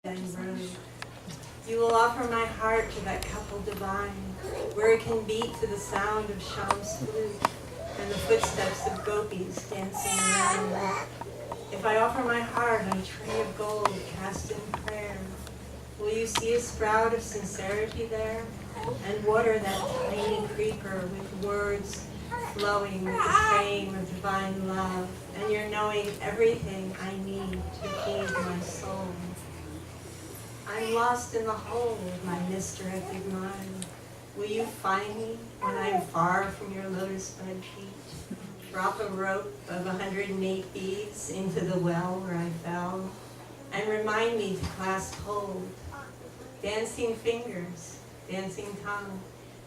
You will offer my heart to that couple divine, where it can beat to the sound of Sham's flute and the footsteps of gopis dancing around. If I offer my heart on a tray of gold cast in prayer, will you see a sprout of sincerity there, and water that tiny creeper with words flowing with the fame of divine love, and your knowing everything I need to feed my soul? I'm lost in the hole of my misdirected mind. Will you find me when I'm far from your lotus-bud feet? Drop a rope of 108 beads into the well where I fell, and remind me to clasp hold. Dancing fingers, dancing tongue,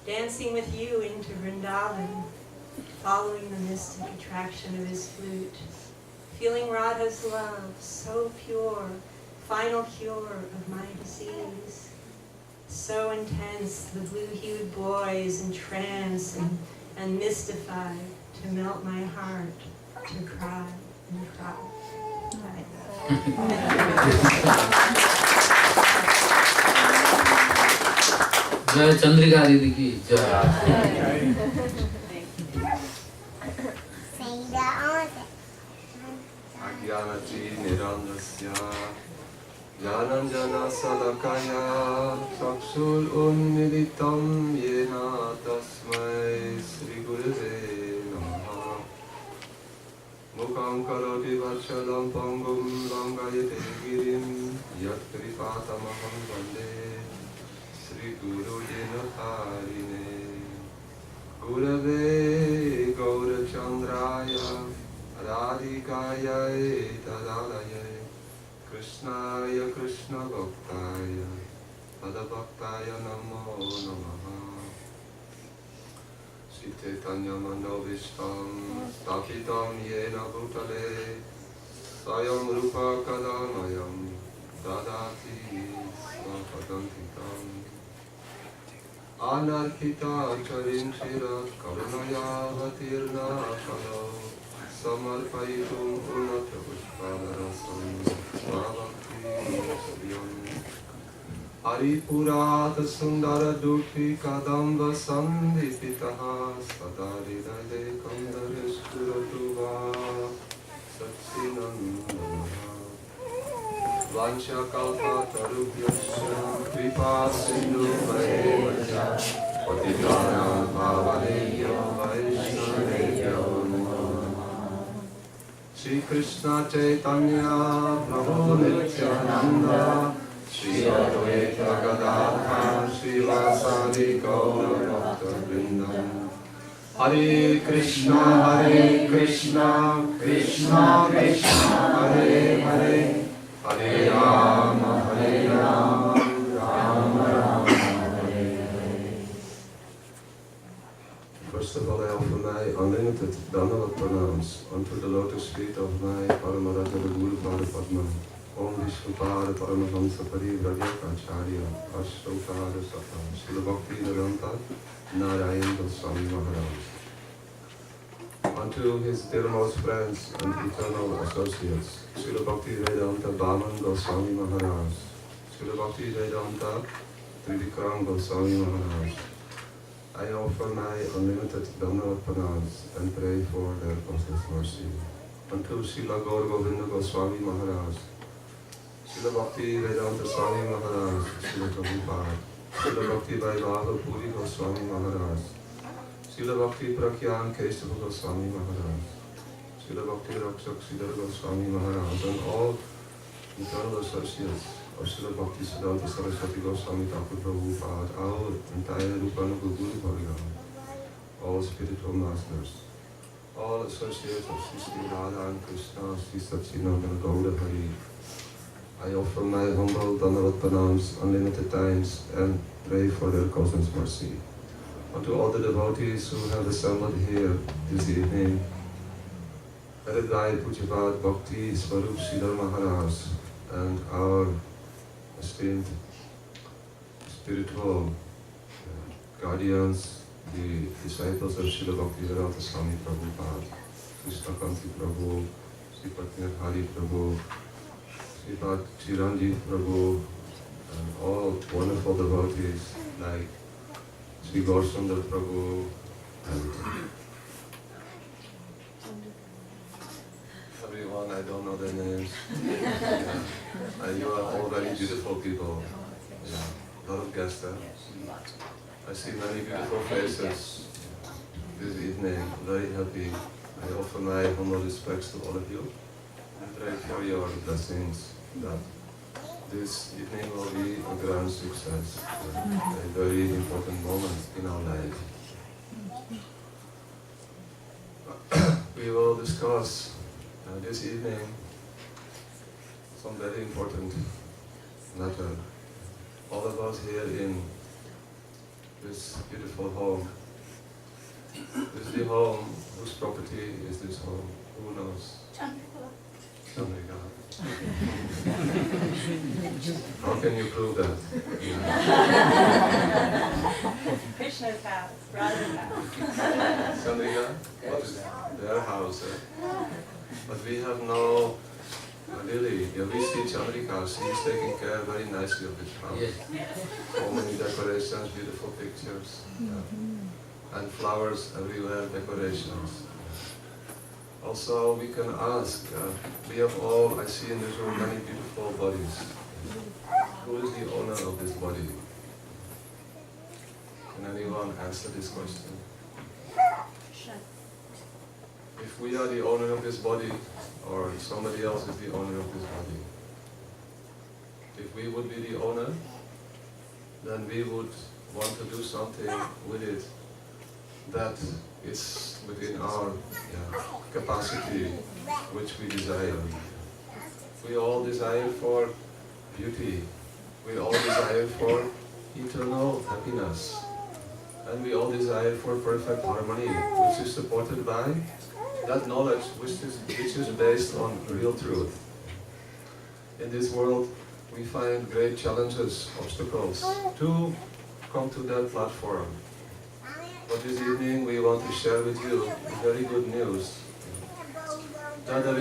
dancing with you into Vrindavan, following the mystic attraction of his flute, feeling Radha's love so pure, final cure of my disease. So intense, the blue-hued boy is entranced and mystified to melt my heart, to cry and cry. जय चंद्रिका दीदी की जय। अज्ञानति निरंजस्य ज्ञानंजना सदकया चक्षुरुन्मीलितं येन तस्मै श्रीगुरुवे नमः। मुखं करोति वत्सलं पङ्गुं लङ्घयते गिरिं यत्कृपातमहं वन्दे श्रीगुरुजनतारिणे। गुरवे गौरचन्द्राय राधिकायै तदालये कृष्णाय कृष्णभक्ताय तदभक्ताय नमो नमः। श्रीचैतन्यमनोभीष्टं स्थापितं येन भूतले स्वयं रूपा कदा मह्यं ददाति स्वपदन्तिकम्। अनर्पिताचरिं शिरकरुणयावतीर्णा कलौ समर्पयितुं पूर्णपुष्पादरसं स्वभक्तिं। हरिपुरात् सुन्दरदुःखी कदम्बसन्दीपितः सदा हृदये कन्दरस्फुरतु वा सच्चिदानन्दः। वाञ्छाकल्पतरुभ्यश्च कृपासिन्धुभ्येव च पतितानां पावनेभ्यो वैष्णवेभ्यो नमो नमः। श्रीकृष्ण चैतन्य प्रभु नित्यानन्द श्री अद्वैत गदाधर श्रीवासादि गौरभक्तवृन्द। हरे Krishna Krishna Krishna Hare Hare Hare Ram Ram Ram Hare Hare. First of all, I offer my unlimited Dandavat pranams unto the lotus feet of my Paramarata Guru Pada Padma, Om Vishnupada Paramahamsa Parivrajakacharya, Ashtopada Sata, Srila Bhakti Vedanta Narayan Goswami Maharaj. Unto his dearmost friends and eternal associates, Srila Bhakti Vedanta Bhaman Goswami Maharaj, Srila Bhakti Vedanta Trivikram Goswami Maharaj, I offer my unlimited Dandavat pranams and pray for their cosmic mercy. Unto Srila Gaur Govinda Goswami Maharaj, Srila Bhakti Vedanta Swami Maharaj, Srila Prabhupada, Srila Bhakti Vaibhava Puri Goswami Maharaj, Srila Bhakti Prakyan Kesava Goswami Maharaj, Srila Bhakti Rakshak Sridhar Goswami Maharaj, and all eternal associates of Srila Bhakti Siddhanta Saraswati Goswami Thakur Prabhupada, our entire Rupanuga Guru Bhagavan, all spiritual masters, all associates of Sri Radha and Krishna, Sri Satchidananda Gaura Hari. I offer my humble Dandavat pranams unlimited times and pray for their cosmic mercy. Unto all the devotees who have assembled here this evening, headed by Pujapad Bhakti Swarup Sridhar Maharaj and our esteemed spiritual guardians, the disciples of Srila Bhakti Vedanta Swami Prabhupada, Krishna Kanti Prabhu, Sri Patni Hari Prabhu, Sripad Chiranjeev Prabhu, and all wonderful devotees like Sri Gaurasundar Prabhu, and everyone, I don't know their names. Yeah. And you are all very beautiful people. Yeah. A lot of guests there. I see many beautiful faces this evening. Very happy. I offer my humble respects to all of you and pray for your blessings that this evening will be a grand success, a very important moment in our life. We will discuss this evening some very important matter. All of us here in this beautiful home. This is the home. Whose property is this home? Who knows? Chandrika. How can you prove that? Krishna's house, Radha's house. Chandrika, what is their house? But we have no, really, we see Chandrika, she is taking care very nicely of this house. Yes. So many decorations, beautiful pictures, and flowers everywhere, decorations. Also, we can ask, we have all, I see in this room many beautiful bodies. Who is the owner of this body? Can anyone answer this question? If we are the owner of this body, or somebody else is the owner of this body, if we would be the owner, then we would want to do something with it that is within our capacity, which we desire. We all desire for beauty. We all desire for eternal happiness. And we all desire for perfect harmony, which is supported by that knowledge which is based on real truth. In this world, we find great challenges, obstacles to come to that platform. But this evening we want to share with you very good news that there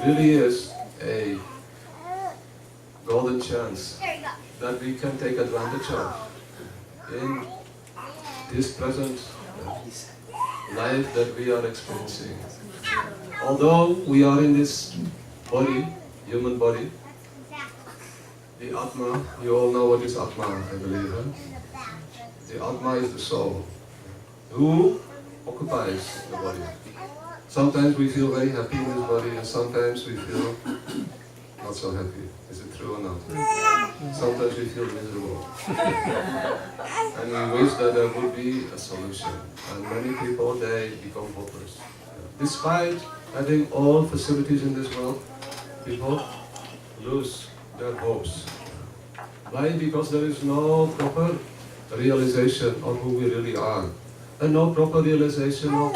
really is a golden chance that we can take advantage of in this present life that we are experiencing. Although we are in this body, human body, the Atma, you all know what is Atma, I believe. The Atma is the soul who occupies the body. Sometimes we feel very happy in this body and sometimes we feel not so happy. Is it true or not? Sometimes we feel miserable. And we wish that there would be a solution. And many people, they become hopeless. Despite having all facilities in this world, people lose their hopes. Why? Because there is no proper realization of who we really are. And no proper realization of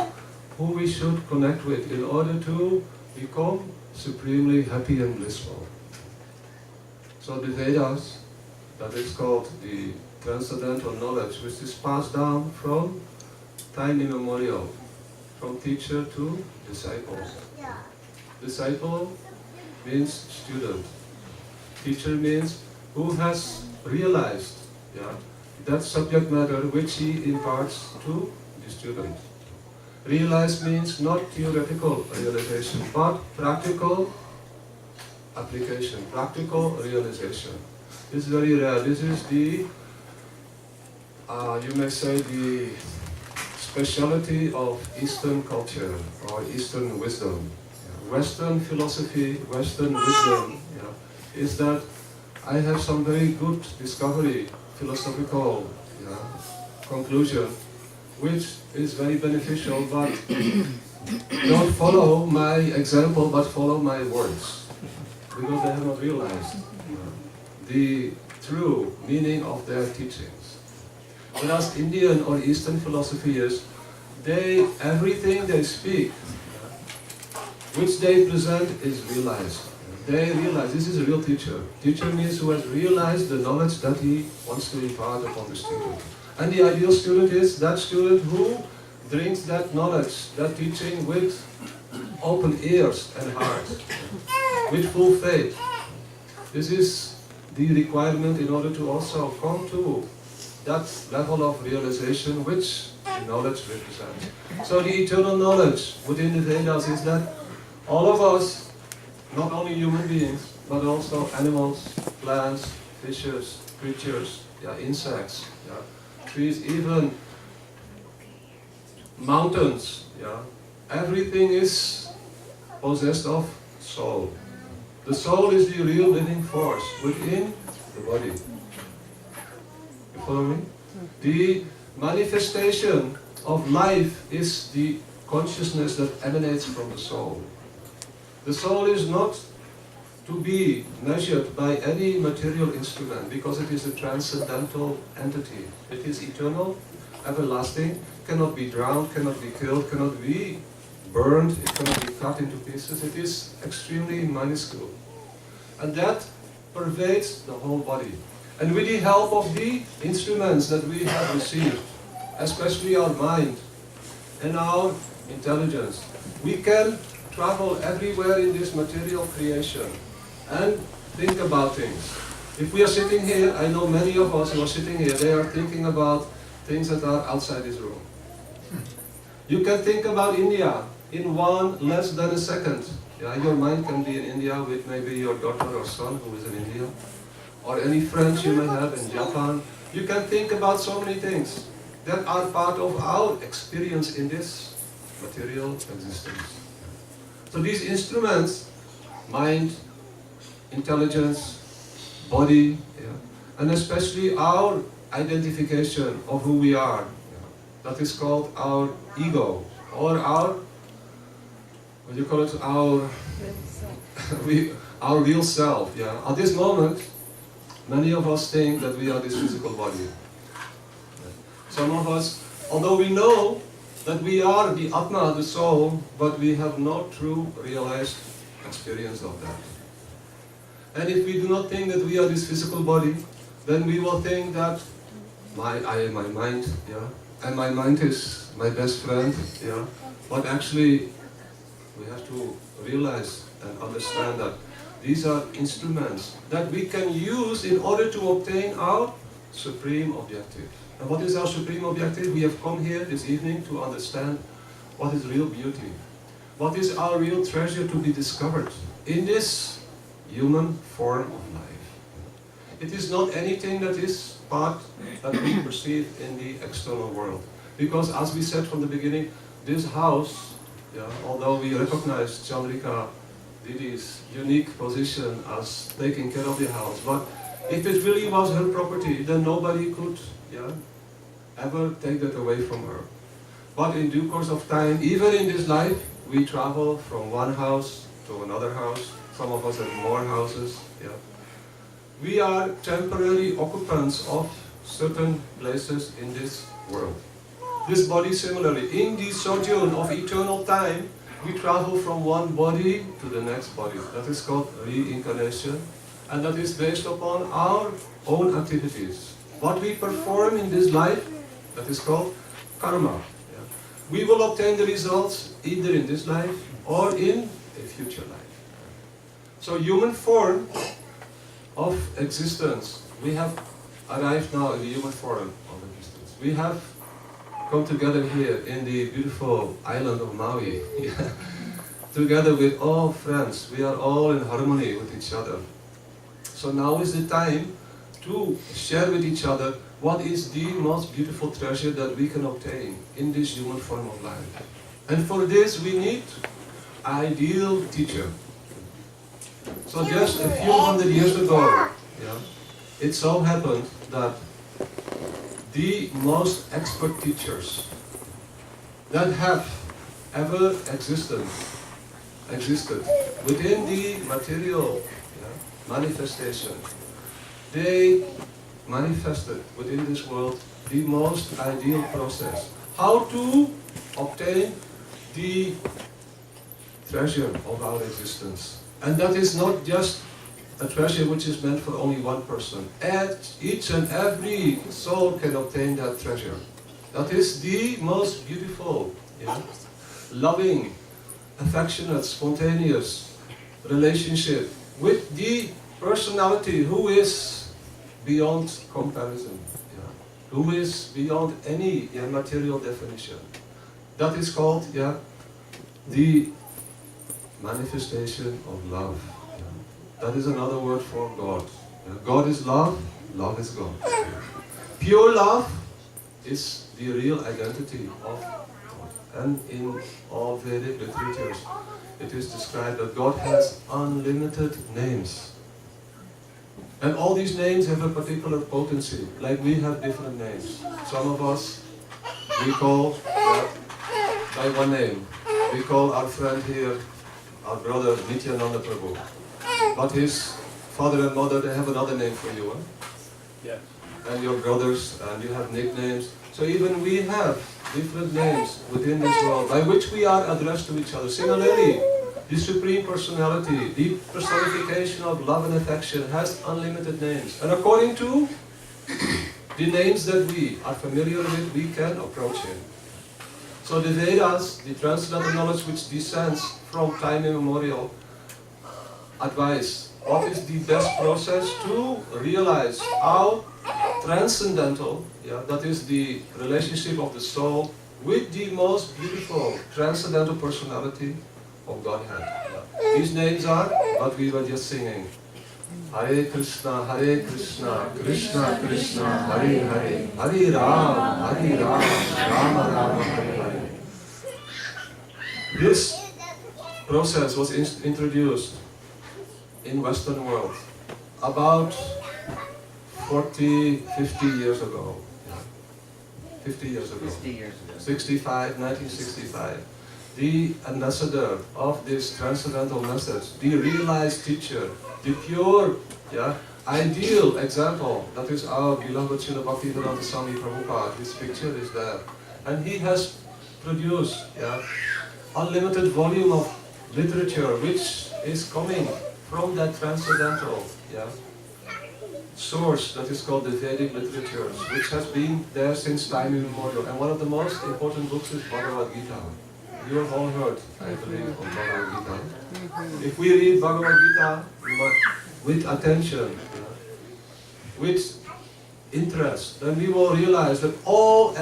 who we should connect with in order to become supremely happy and blissful. So the Vedas, that is called the transcendental knowledge, which is passed down from time immemorial, from teacher to disciple. Disciple means student. Teacher means who has realized that subject matter which he imparts to the student. Realize means not theoretical realization, but practical application, practical realization. This is very rare. This is the, you may say, the speciality of Eastern culture or Eastern wisdom. Western philosophy, Western wisdom is that I have some very good discovery, philosophical conclusion, which is very beneficial, but don't follow my example, but follow my words, because they have not realized the true meaning of their teachings. Whereas Indian or Eastern philosophy is, everything they speak, which they present, is realized. They realize this is a real teacher. Teacher means who has realized the knowledge that he wants to impart upon the student. And the ideal student is that student who drinks that knowledge, that teaching with open ears and heart, with full faith. This is the requirement in order to also come to that level of realization which knowledge represents. So the eternal knowledge within the Vedas is that all of us, not only human beings, but also animals, plants, fishes, creatures, insects, trees, even mountains, everything is possessed of soul. The soul is the real living force within the body. You follow me? The manifestation of life is the consciousness that emanates from the soul. The soul is not to be measured by any material instrument because it is a transcendental entity. It is eternal, everlasting, cannot be drowned, cannot be killed, cannot be burned, it cannot be cut into pieces. It is extremely minuscule. And that pervades the whole body. And with the help of the instruments that we have received, especially our mind and our intelligence, we can travel everywhere in this material creation and think about things. If we are sitting here, I know many of us who are sitting here, they are thinking about things that are outside this room. You can think about India in less than a second. Your mind can be in India with maybe your daughter or son who is in India, or any friends you may have in Japan. You can think about so many things that are part of our experience in this material existence. So these instruments, mind, intelligence, body, and especially our identification of who we are, that is called our ego, or our, what do you call it, our real self. At this moment, many of us think that we are this physical body. Some of us, although we know that we are the Atma, the soul, but we have no true realized experience of that. And if we do not think that we are this physical body, then we will think that I am my mind, and my mind is my best friend, But actually, we have to realize and understand that these are instruments that we can use in order to obtain our supreme objective. And what is our supreme objective? We have come here this evening to understand what is real beauty. What is our real treasure to be discovered in this human form of life. It is not anything that is part that we perceive in the external world. Because as we said from the beginning, this house, although we recognize Chandrika Didi's unique position as taking care of the house, but if it really was her property, then nobody could ever take that away from her. But in due course of time, even in this life, we travel from one house to another house. Some of us have more houses. We are temporary occupants of certain places in this world. This body similarly, in the sojourn of eternal time, we travel from one body to the next body. That is called reincarnation, and that is based upon our own activities. What we perform in this life, that is called karma. We will obtain the results either in this life or in a future life. So human form of existence, we have arrived now in the human form of existence. We have come together here in the beautiful island of Maui, together with all friends. We are all in harmony with each other. So now is the time to share with each other what is the most beautiful treasure that we can obtain in this human form of life. And for this we need ideal teacher. So just a few hundred years ago, it so happened that the most expert teachers that have ever existed within the material manifestation, they manifested within this world the most ideal process. How to obtain the treasure of our existence. And that is not just a treasure which is meant for only one person. Each and every soul can obtain that treasure. That is the most beautiful, loving, affectionate, spontaneous relationship with the personality who is beyond comparison, who is beyond any material definition. That is called the manifestation of love. That is another word for God. God is love, love is God. Pure love is the real identity of God. And in all Vedic literatures, it is described that God has unlimited names. And all these names have a particular potency, like we have different names. Some of us, we call by one name. We call our friend here, our brother Nityananda Prabhu. But his father and mother, they have another name for you. Yes. And your brothers, and you have nicknames. So even we have different names within this world by which we are addressed to each other. Similarly, the Supreme Personality, the personification of love and affection, has unlimited names. And according to the names that we are familiar with, we can approach Him. So the Vedas, the transcendental knowledge which descends from time immemorial, advise what is the best process to realize how transcendental, that is the relationship of the soul with the most beautiful transcendental personality of Godhead. These names are what we were just singing. Hare Krishna, Krishna Krishna, Hare Hare, Hare Rama, Rama Rama, Hare Hare. This process was introduced in Western world about 40, 50 years ago. 50 years ago. 65, 1965. The ambassador of this transcendental message, the realized teacher, the pure, ideal example, that is our beloved Srila Bhaktivedanta Swami Prabhupada. His picture is there. And he has produced unlimited volume of literature which is coming from that transcendental source that is called the Vedic literatures, which has been there since time immemorial. And one of the most important books is Bhagavad Gita. You have all heard, I believe, of Bhagavad Gita. If we read Bhagavad Gita with attention, with interest, then we will realize that all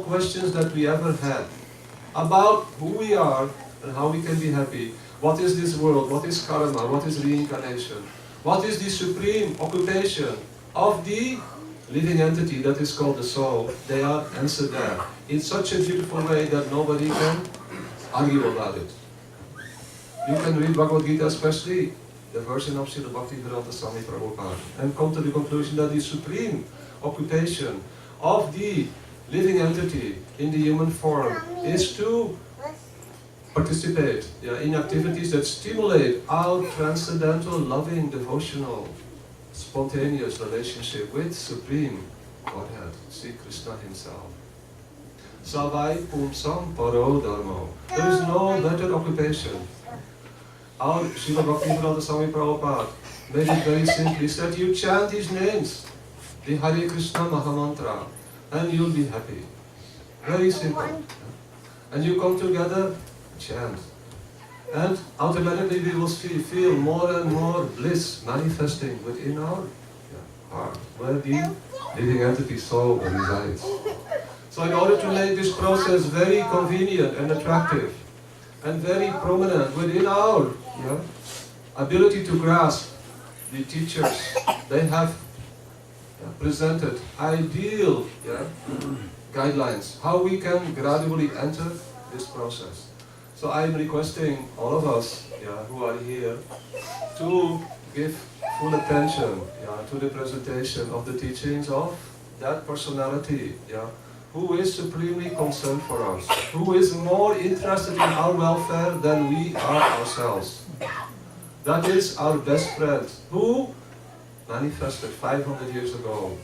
questions that we ever had about who we are and how we can be happy, what is this world, what is karma, what is reincarnation, what is the supreme occupation of the living entity that is called the soul, they are answered there in such a beautiful way that nobody can argue about it. You can read Bhagavad Gita, especially the version of Srila Bhaktivedanta Swami Prabhupada, and come to the conclusion that the supreme occupation of the living entity in the human form is to participate in activities that stimulate our transcendental, loving, devotional, spontaneous relationship with Supreme Godhead, Sri Krishna Himself. Savai Pumsam Paro Dharmo. There is no better occupation. Our Srila Bhaktivedanta Swami Prabhupada made it very simply. He said, you chant these names, the Hare Krishna Mahamantra, and you'll be happy. Very simple. And you come together, chant. And automatically we will feel more and more bliss manifesting within our heart, where the living entity soul resides. So in order to make this process very convenient and attractive, and very prominent within our ability to grasp, the teachers, they have presented ideal guidelines, how we can gradually enter this process. So I am requesting all of us who are here to give full attention to the presentation of the teachings of that personality who is supremely concerned for us, who is more interested in our welfare than we are ourselves. That is our best friend, who manifested 500 years ago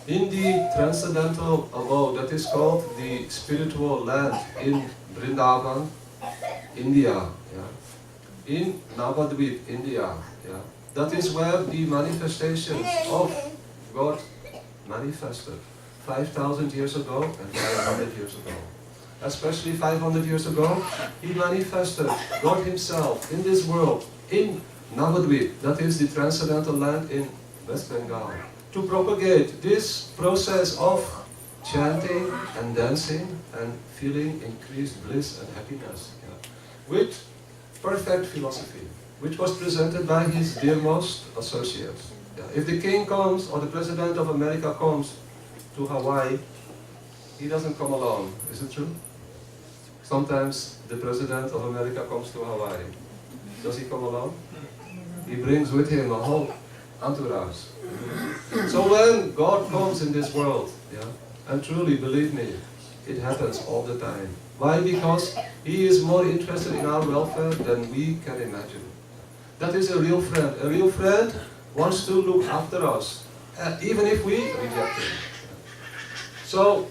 in the transcendental abode that is called the spiritual land in Vrindavan, India, in Navadvip, India. That is where the manifestations of God manifested 5,000 years ago and 500 years ago. Especially 500 years ago, he manifested God himself in this world, in Navadvip, that is the transcendental land in West Bengal, to propagate this process of chanting and dancing and feeling increased bliss and happiness, with perfect philosophy, which was presented by his dearmost associates. If the king comes or the president of America comes to Hawaii, he doesn't come alone, is it true? Sometimes the president of America comes to Hawaii. Does he come alone? He brings with him a whole entourage. So when God comes in this world, and truly believe me, it happens all the time. Why? Because he is more interested in our welfare than we can imagine. That is a real friend. A real friend wants to look after us, even if we reject him. So,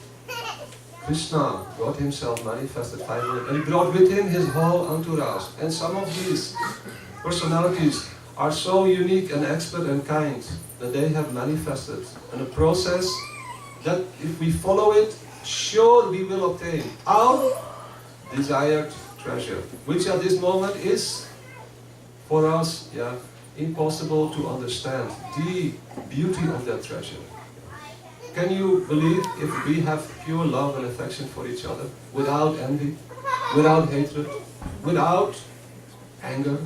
Krishna, God himself, manifested 500, and he brought with him his whole entourage. And some of these personalities are so unique and expert and kind that they have manifested in a process that if we follow it, sure we will obtain our desired treasure, which at this moment is for us impossible to understand the beauty of that treasure. Can you believe if we have pure love and affection for each other, without envy, without hatred, without anger,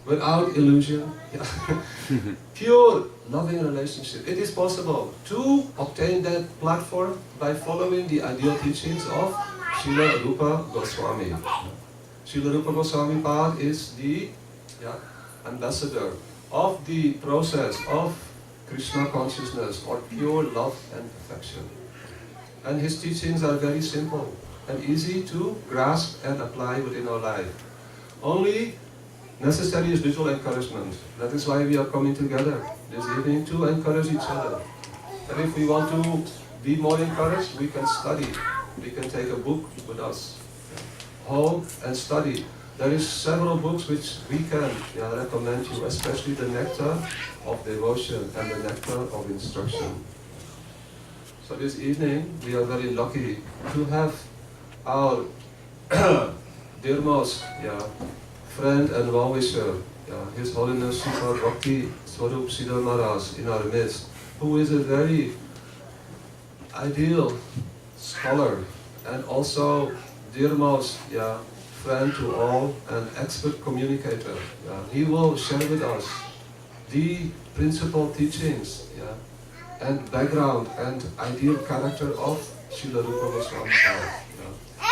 without illusion, pure loving relationship? It is possible to obtain that platform by following the ideal teachings of Srila Rupa Goswami. Srila Rupa Goswami Pad is the ambassador of the process of Krishna consciousness, or pure love and affection. And his teachings are very simple and easy to grasp and apply within our life. Only necessary is little encouragement. That is why we are coming together this evening to encourage each other. And if we want to be more encouraged, we can study. We can take a book with us home and study. There is several books which we can recommend you, especially the Nectar of Devotion and the Nectar of Instruction. So this evening we are very lucky to have our dearmost friend and well-wisher, His Holiness Sripad Bhakti Swarup Sridhar Maharaj in our midst, who is a very ideal scholar and also dearmost friend to all, an expert communicator. He will share with us the principal teachings and background and ideal character of Srila Rupa Goswami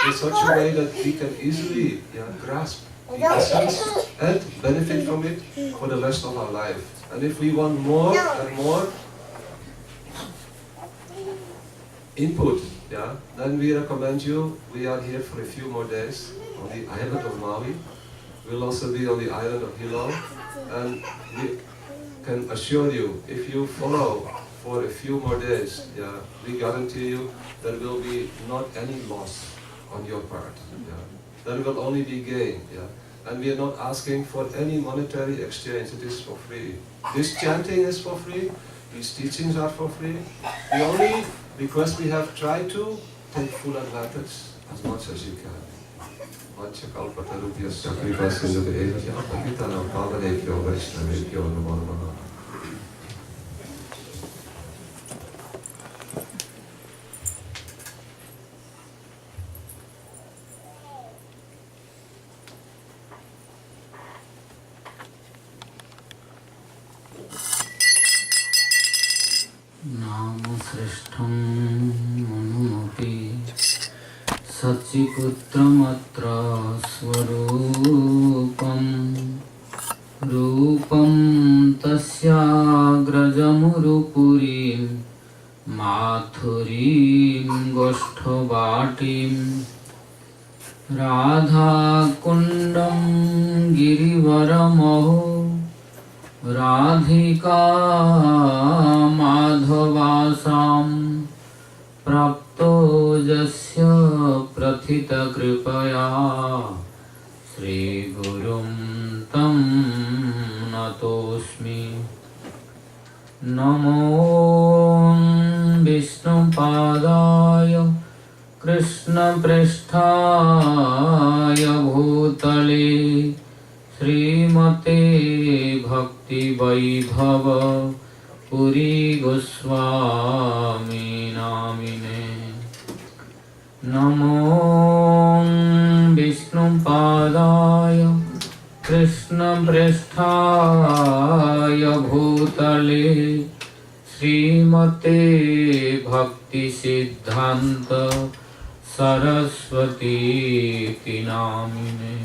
in such a way that we can easily grasp the essence and benefit from it for the rest of our life. And if we want more and more input, then we recommend you, we are here for a few more days on the island of Maui. We'll also be on the island of Hilo, and we can assure you, if you follow for a few more days, we guarantee you there will be not any loss on your part. There will only be gain. And we are not asking for any monetary exchange, it is for free. This chanting is for free, these teachings are for free. The only request we have, tried to take full advantage as much as you can. श्रेष्ठं मनुमपि सचिपुत्रमत्र स्वरूपं रूपं तस्याग्रजमुरुपुरीं माथुरीं गोष्ठवाटीं राधाकुण्डं गिरिवरमहो राधिका माधवासां प्राप्तो यस्य प्रथितकृपया श्रीगुरुं तं नतोऽस्मि। नमो विष्णुपादाय कृष्णपृष्ठाय भूतले श्रीमते भक्तिवैभव पुरी गोस्वामी नामिने। नमो विष्णुपादाय कृष्णपृष्ठाय भूतले श्रीमते भक्तिसिद्धान्त सरस्वती नामिने।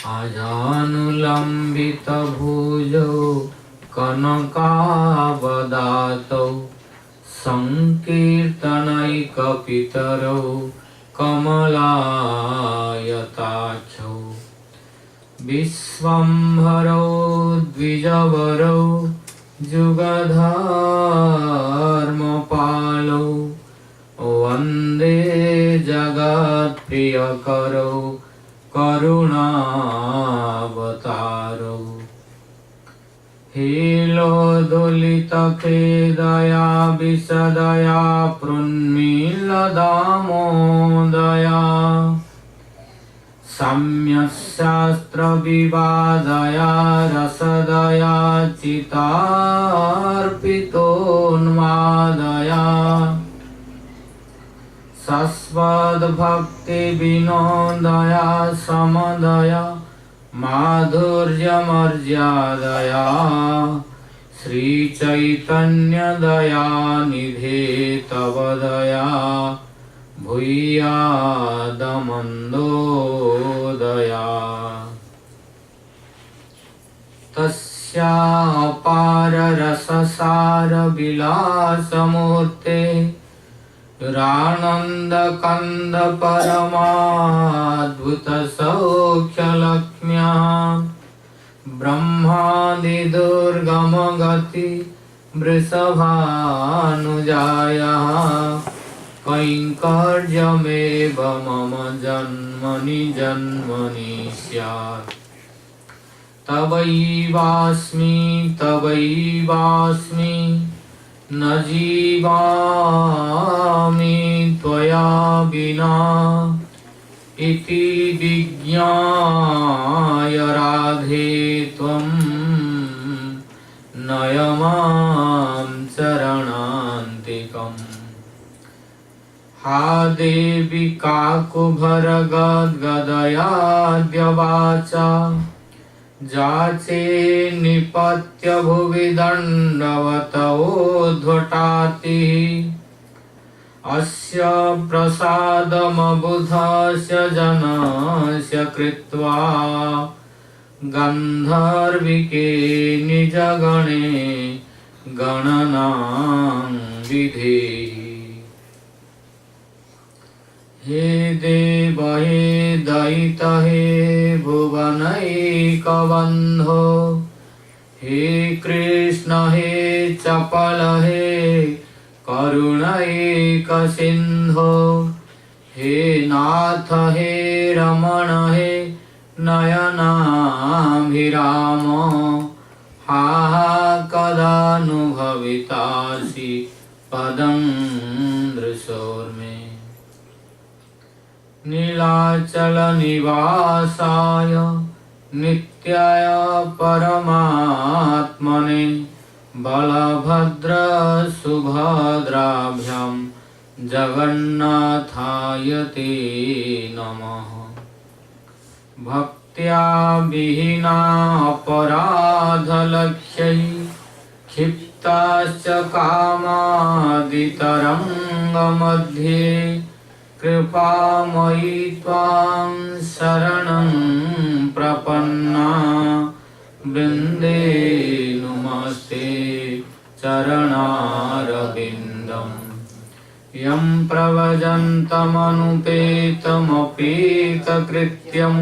आजानुलम्बितभुजौ कनकावदातौ संकीर्तनैकपितरौ कमलायताक्षौ विश्वम्भरौ द्विजवरौ जुगधर्मपालौ वन्दे जगत्प्रियकरौ करुणावतारौ। हीलोदुलितखेदया विशदया प्रुन्मीलदामोदया सम्यक्शास्त्रविवादया रसदया चितार्पितोन्मादया सस्वद्भक्तिविनोदया समदया माधुर्यमर्यादया श्रीचैतन्यदया निधे तव दया भूयादमन्दोदया। तस्या अपाररससारविलासमूर्ते रानन्दकन्द परमाद्भुतसौख्यलक्ष्म्या ब्रह्मादिदुर्गमगति वृषभानुजायाः कैङ्कर्यमेव मम जन्मनि जन्मनि स्यात्। तवैवास्मि तवैवास्मि न जीवामि त्वया विना इति विज्ञाय राधे त्वं नय मां चरणान्तिकम्। हा देवी काकुभरगद्गदयाद्यवाचा जाचे निपत्य भुवि दण्डवतोद्भटातिः। अस्य प्रसादमबुधस्य जनस्य कृत्वा गन्धर्विके निजगणे गणनां विधेहि। हे देव हे दयित हे भुवनैकबन्धो हे कृष्ण हे चपल हे करुणैकसिन्धो हे नाथ हे रमण हे नयनाभिराम। हा कदा नु भवितासि पदं दृशोर्मे। नीलाचल निवासाय नित्याय परमात्मने बलभद्र सुभद्राभ्यां जगन्नाथाय ते नमः। भक्त्या विहीना अपराधलक्ष्यै क्षिप्ताश्च कामादितरङ्गमध्ये कृपामयि त्वां शरणं प्रपन्ना वृन्दे नुमस्ते चरणारविन्दम्। यं प्रव्रजन्तमनुपेतमपेतकृत्यं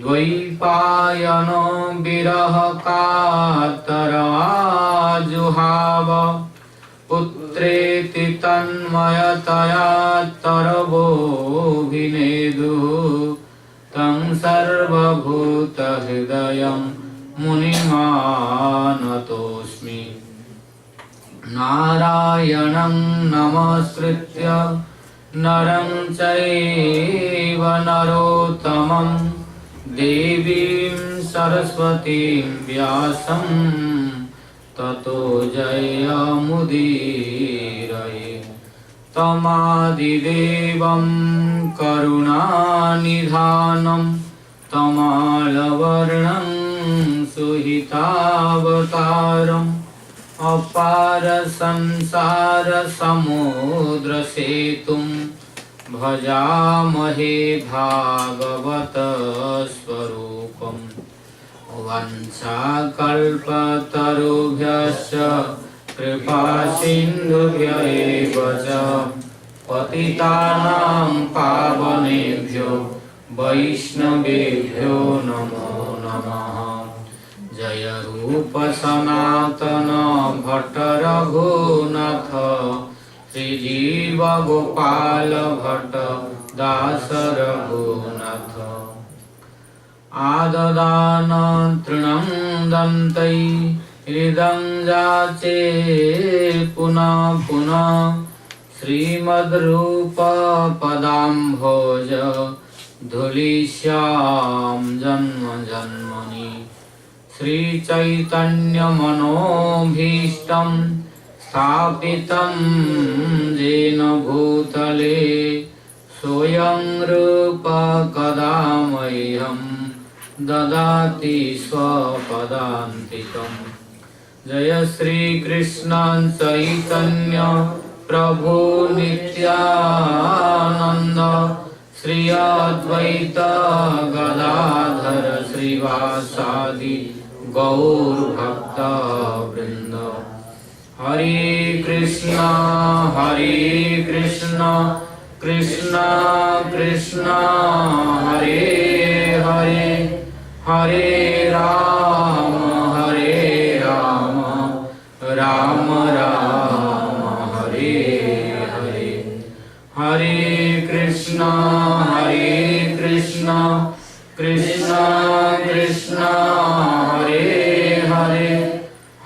द्वैपायनो विरहकातराजुहाव पुत्रेति तन्मयतया तरवोऽभिनेदुः तं सर्वभूतहृदयं मुनिमानतोऽस्मि। नारायणं नमस्कृत्य नरं चैव नरोत्तमं देवीं सरस्वतीं व्यासं ततो जयमुदीरये। तमादिदेवं करुणानिधानं तमालवर्णं सुहितावतारम् अपार संसार समुद्र सेतुं भजामहे भागवत स्वरूपम्। वंशाकल्पतरुभ्यश्च कृपा सिन्धुभ्य एव च पतितानां पावनेभ्यो वैष्णवेभ्यो नमो नमः। जय रूप सनातन भट्ट रघुनाथ श्रीजीव गोपाल भट्ट दास रघुनाथ। आददान तृणं दन्तै हृदं जाचे पुनः पुनः श्रीमद्रूप पदाम्भोज धूलिश्यां जन्म जन्मनि। श्रीचैतन्यमनोभीष्टं स्थापितं येन भूतले स्वयं रूप कदा मह्यं ददाति स्वपदान्तिकम्। जय श्री कृष्ण चैतन्य प्रभु नित्यानंद श्री अद्वैत गदाधर श्रीवासादि गौर भक्त वृंद। हरे कृष्णा कृष्ण कृष्ण हरे हरे हरे राम राम राम हरे हरे। हरे Krishna Krishna Krishna Hare Hare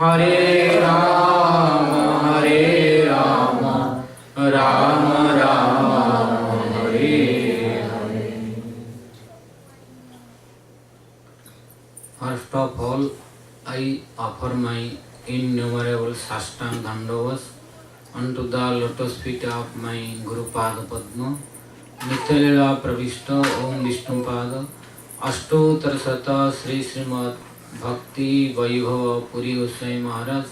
Hare Ram Ram Ram Hare Hare. First of all, I offer my innumerable Sastang Dandavas unto the lotus feet of my Guru Pada Padma. Nitya Pravishta Om Vishnu Pada Ashtottara Sata Sri Srimad Bhakti Vaibhava Puri Goswami Maharaj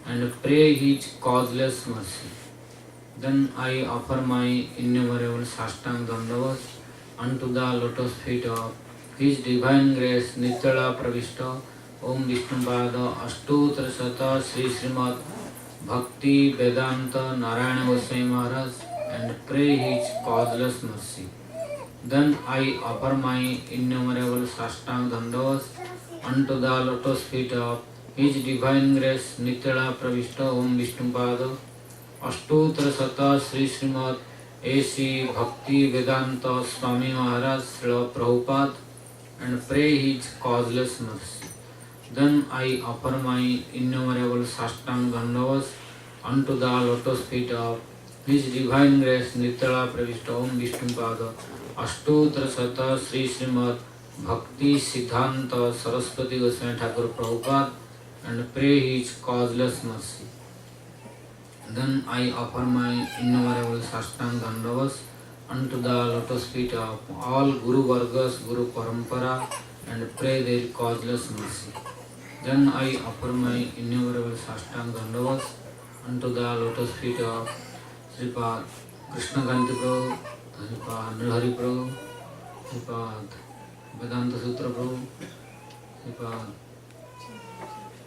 and pray his causeless mercy. Then I offer my innumerable Sastang Dandavas unto the lotus feet of His Divine Grace Nitya Pravishta Om Vishnu Pada Ashtottara Sata Sri Srimad Bhakti Vedanta Narayana Goswami Maharaj and pray his causeless mercy. Then I offer my innumerable Sastang Dandavas unto the lotus feet of His Divine Grace Nitya Pravishta Om Vishnu Pada Ashtottara Sata Sri Srimad A.C. Bhakti Vedanta Swami Maharaj Srila Prabhupada and pray his causeless mercy. Then I offer my innumerable Sastang Dandavas unto the lotus feet of His Divine Grace Nitya Pravishta Om Vishnu Pada Ashtottara Sata Sri Srimad Bhakti Siddhanta Saraswati Goswami Thakur Prabhupada and pray his causeless mercy. Then I offer my innumerable Sastang Dandavas unto the lotus feet of all Guru Vargas, Guru Parampara and pray their causeless mercy. Then I offer my innumerable Sastang Dandavas unto the lotus feet of Sripad Krishna Kanti Prabhu, Sripad Nrihari Prabhu, Sripad Vedanta Sutra Prabhu, Sripad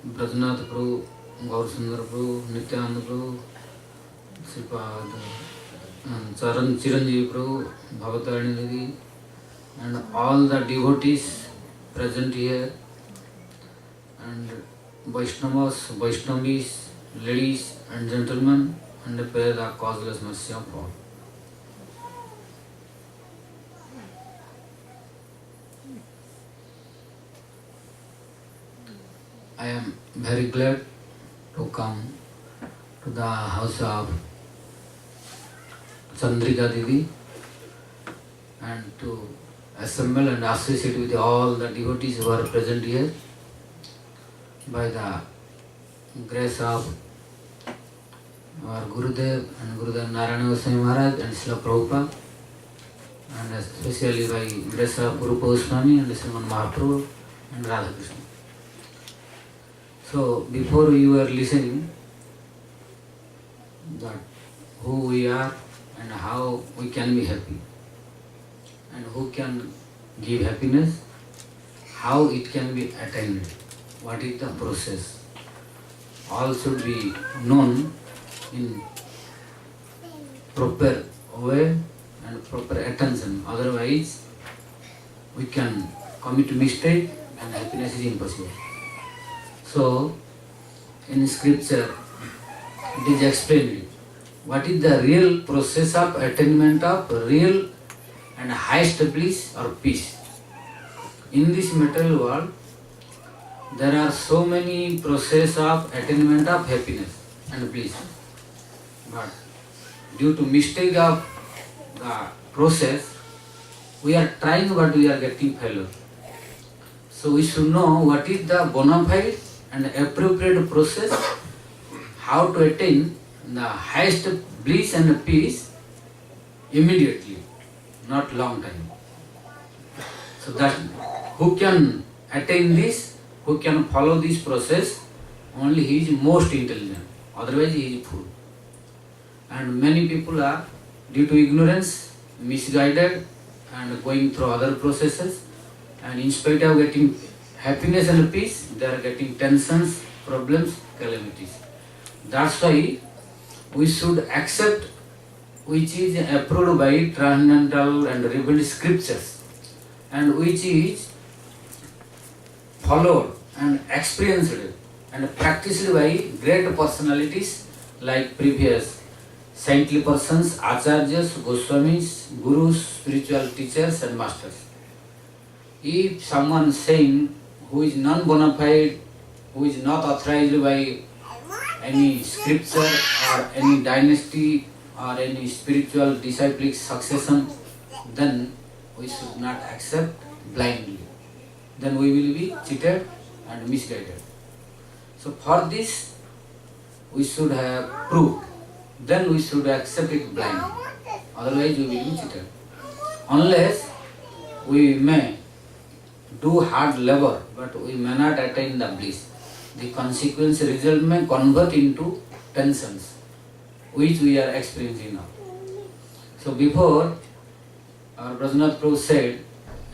Brajnath Prabhu, Gaur Sundar Prabhu, Nityananda Prabhu, Sripad Charan Chiranjeevi Prabhu, Bhavatarani Devi and all the devotees present here and Vaishnavas, Vaishnavis, ladies and gentlemen and pray the causeless mercy of all. I am very glad to come to the house of Chandrika Devi and to assemble and associate with all the devotees who are present here by the grace of our Gurudev and Gurudev Narayana Goswami Maharaj and Srila Prabhupada, and especially by grace of Guru Goswami and Sriman Mahaprabhu and Radha Krishna. So before you were listening that who we are and how we can be happy and who can give happiness, how it can be attained, what is the process, all should be known in proper way and proper attention, otherwise we can commit mistake and happiness is impossible. So in scripture it is explained what is the real process of attainment of real and highest bliss or peace. In this material world there are so many processes of attainment of happiness and bliss, but due to mistake of the process we are trying but we are getting failure. So we should know what is the bona fide and appropriate process, how to attain the highest bliss and peace immediately, not long time. So that who can attain this, who can follow this process, only he is most intelligent, otherwise he is fool. And many people are, due to ignorance, misguided and going through other processes, and in spite of getting happiness and peace, they are getting tensions, problems, calamities. That's why we should accept which is approved by transcendental and revealed scriptures and which is followed and experienced and practiced by great personalities like previous saintly persons, acharyas, goswamis, gurus, spiritual teachers and masters. If someone saying who is non-bona fide, who is not authorized by any scripture or any dynasty or any spiritual disciplic succession, then we should not accept blindly. Then we will be cheated and misguided. So for this we should have proof. Then we should accept it blindly. Otherwise we will be cheated. Unless we may do hard labor, but we may not attain the bliss. The consequence result may convert into tensions, which we are experiencing now. So before, our Brajnath Prabhu said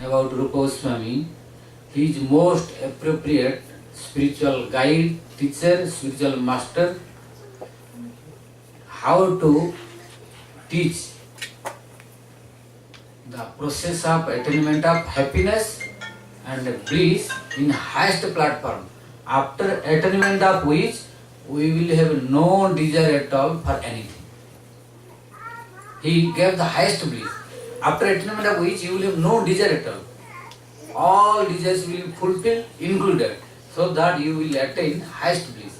about Rupa Goswami, he is most appropriate spiritual guide, teacher, spiritual master, how to teach the process of attainment of happiness and bliss in highest platform, after attainment of which we will have no desire at all for anything. He gave the highest bliss, after attainment of which you will have no desire at all. All desires will be fulfilled, included, so that you will attain highest bliss.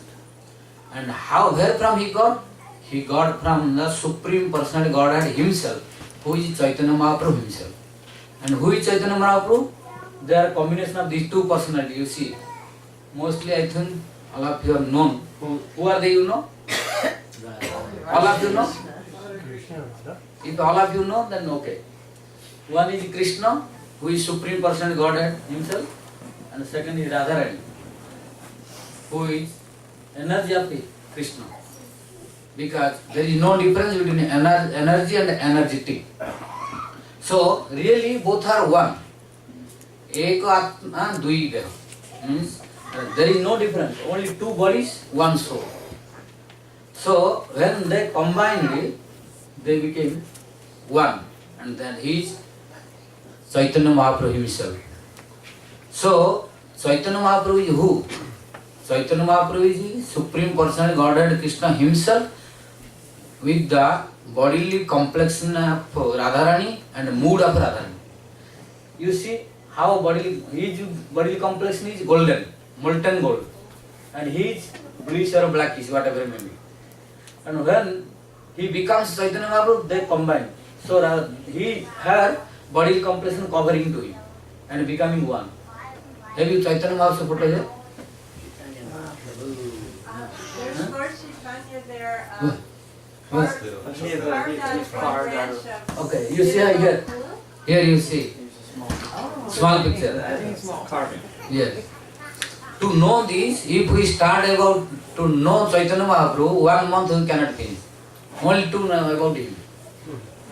And how, where from he got? He got from the Supreme Personality Godhead himself, who is Chaitanya Mahaprabhu himself. And who is Chaitanya Mahaprabhu? They are a combination of these two personalities, you see. Mostly I think all of you have known. Who are they, you know? All of you know? If all of you know, then okay. One is Krishna, who is Supreme Personality Godhead himself, and the second is Radharani, who is energy of Krishna. Because there is no difference between energy and energetic. So really both are one. Eka Atma Dui Deha. Means there is no difference. Only two bodies, one soul. So when they combined, they became one. And then he is Chaitanya Mahaprabhu himself. So Chaitanya Mahaprabhu is who? Chaitanya Mahaprabhu is Supreme Personality Godhead Krishna himself, with the bodily complexion of Radharani and mood of Radharani. You see how his bodily complexion is golden, molten gold, and his bluish or blackish, whatever it may be. And when he becomes Chaitanya Mahaprabhu, they combine. So he had body completion covering to him and becoming one. Have you Chaitanya Mahaprabhu photo here? There's Lord Chaitanya there. Yes. Carved out from a branch of Okay, you see here. Here you see. Small picture. I think it's small. Carving. Yes. To know this, if we start about to know Chaitanya Mahaprabhu, 1 month we cannot finish. Only to know about him.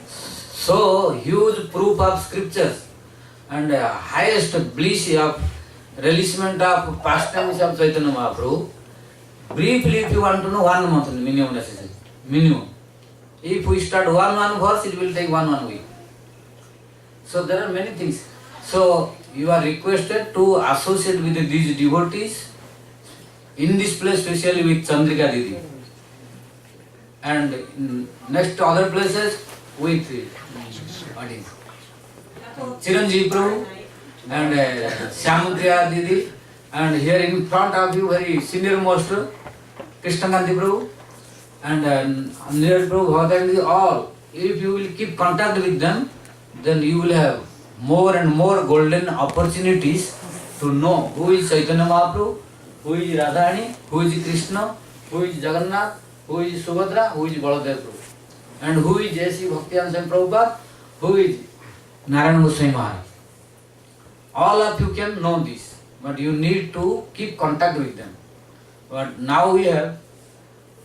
So huge proof of scriptures and highest bliss of relishment of pastimes of Chaitanya Mahaprabhu. Briefly, if you want to know, 1 month minimum necessary. Minimum. If we start one verse, it will take one week. So there are many things. So you are requested to associate with these devotees in this place, especially with Chandrika Didi, and in next other places with what is Chiranjeev Prabhu and Shyamapriya Didi, and here in front of you very senior most Krishna Gandhi Prabhu and Niraj Prabhu, Bhagavad Gita, all. If you will keep contact with them, then you will have more and more golden opportunities to know who is Chaitanya Mahaprabhu, who is Radharani, who is Krishna, who is Jagannath, who is Subhadra, who is Baladev Prabhu, and who is J.C. Bhaktivedanta Swami Prabhupada, who is Narayana Goswami Maharaj. All of you can know this, but you need to keep contact with them. But now we have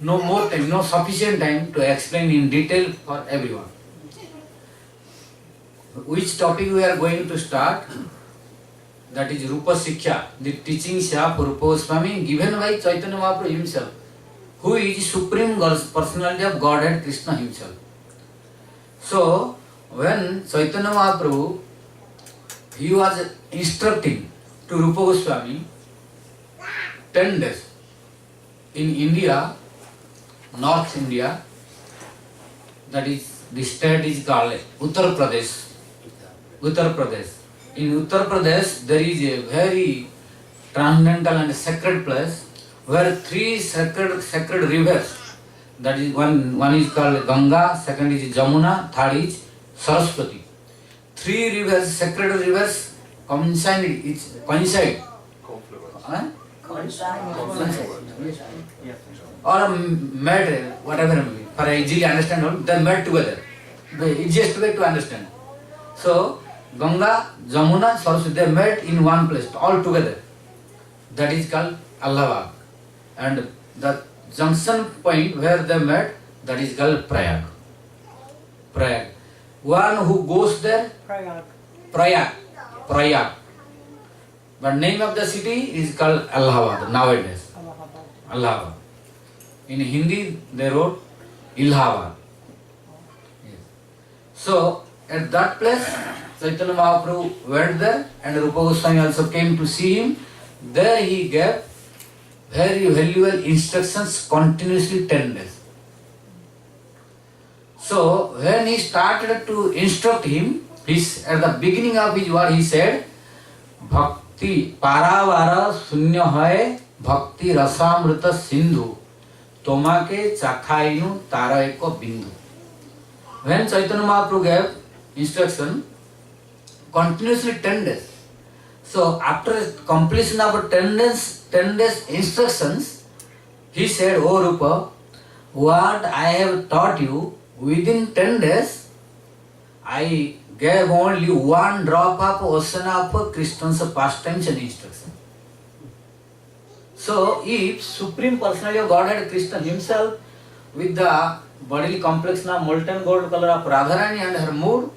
no more time, no sufficient time to explain in detail for everyone. Which topic we are going to start? That is Rupa Siksha, the teachings of Rupa Goswami given by Chaitanya Mahaprabhu himself, who is Supreme Personality of Godhead Krishna himself. So, when Chaitanya Mahaprabhu, he was instructing to Rupa Goswami 10 days in India, North India, that is, the state is called Uttar Pradesh. Uttar Pradesh. In Uttar Pradesh, there is a very transcendental and sacred place where 3 sacred rivers, that is one is called Ganga, second is Jamuna, third is Saraswati. 3 rivers, sacred rivers coincide. Huh? Or met, whatever, for easily understand, they met together. The easiest way to understand. So, Ganga, Jamuna, Saraswati, they met in one place, all together. That is called Allahabad. And the junction point where they met, that is called Prayag. Prayag. One who goes there, Prayag. But name of the city is called Allahabad nowadays. Allahabad. In Hindi, they wrote Allahabad. Yes. So, at that place, Chaitanya Mahaprabhu went there and Rupa Goswami also came to see him. There he gave very valuable instructions continuously 10 days. So, when he started to instruct him, at the beginning of his word he said, Bhakti paravara sunya hai bhakti rasamrita sindhu tomake chakhainu tara eko bindu. When Chaitanya Mahaprabhu gave instruction, continuously 10 days. So after completion of 10 days instructions, he said, "O Rupa, what I have taught you within 10 days, I gave only 1 drop of ocean of Krishna's pastimes and instruction." So if Supreme Personality of Godhead Krishna himself with the bodily complexion of molten gold color of Radharani and her mood,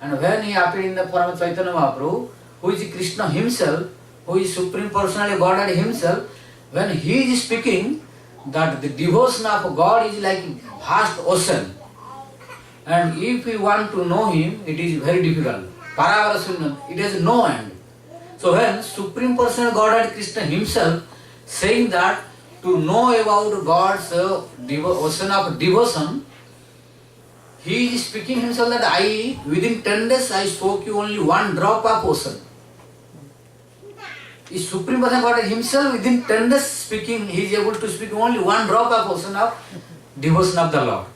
and when he appeared in the form of Chaitanya Mahaprabhu, who is Krishna himself, who is Supreme Personality of Godhead himself, when he is speaking, that the devotion of God is like vast ocean. And if we want to know him, it is very difficult. Paravara, it has no end. So when Supreme Personality of Godhead Krishna himself saying that to know about God's ocean of devotion, he is speaking himself that within 10 days I spoke you only 1 drop of ocean. Is Supreme Personality of Godhead himself within 10 days speaking, he is able to speak only 1 drop of ocean of devotion of the Lord.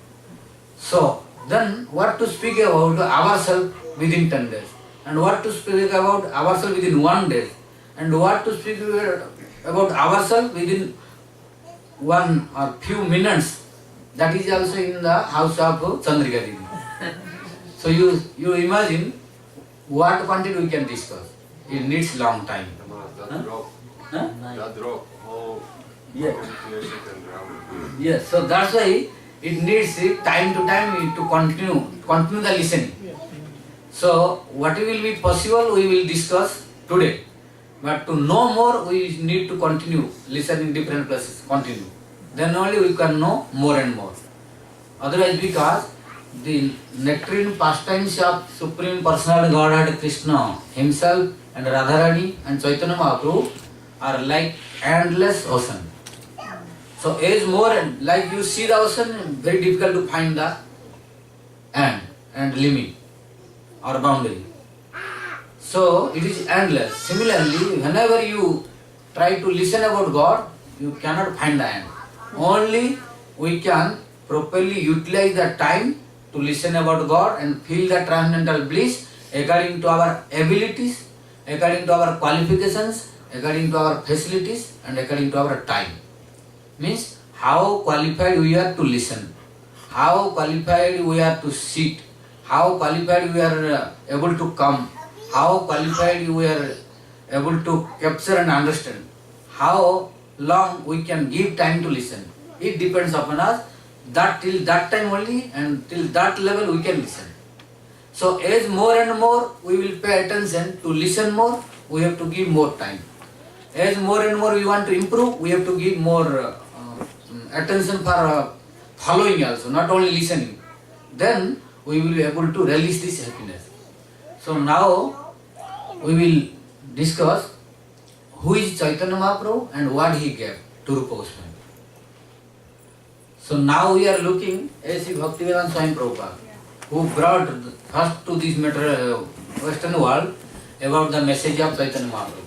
So, then what to speak about ourselves within 10 days, and what to speak about ourselves within 1 day, and what to speak about ourselves within 1 or few minutes. That is also in the house of Chandrika Devi. So you imagine what quantity we can discuss. It needs long time. That drop, Huh? that drop, how Yeah. calculation can drown. Yes, so that's why it needs time to time to continue the listening. So what will be possible we will discuss today. But to know more we need to continue listening different places, continue. Then only we can know more and more. Otherwise, because the nectarine pastimes of Supreme Personality Godhead Krishna himself and Radharani and Chaitanya Mahaprabhu are like endless ocean. So as more and like you see the ocean, very difficult to find the end and limit or boundary. So it is endless. Similarly, whenever you try to listen about God, you cannot find the end. Only we can properly utilize the time to listen about God and feel the transcendental bliss according to our abilities, according to our qualifications, according to our facilities and according to our time. Means how qualified we are to listen, how qualified we are to sit, how qualified we are able to come, how qualified we are able to capture and understand, how long we can give time to listen. It depends upon us. That till that time only and till that level we can listen. So as more and more we will pay attention to listen more, we have to give more time. As more and more we want to improve, we have to give more attention for following also, not only listening. Then we will be able to release this happiness. So now we will discuss who is Chaitanya Mahaprabhu and what he gave to Rupa Goswami. So now we are looking at Sri Bhaktivedanta Swami Prabhupada, who brought first to this Western world about the message of Chaitanya Mahaprabhu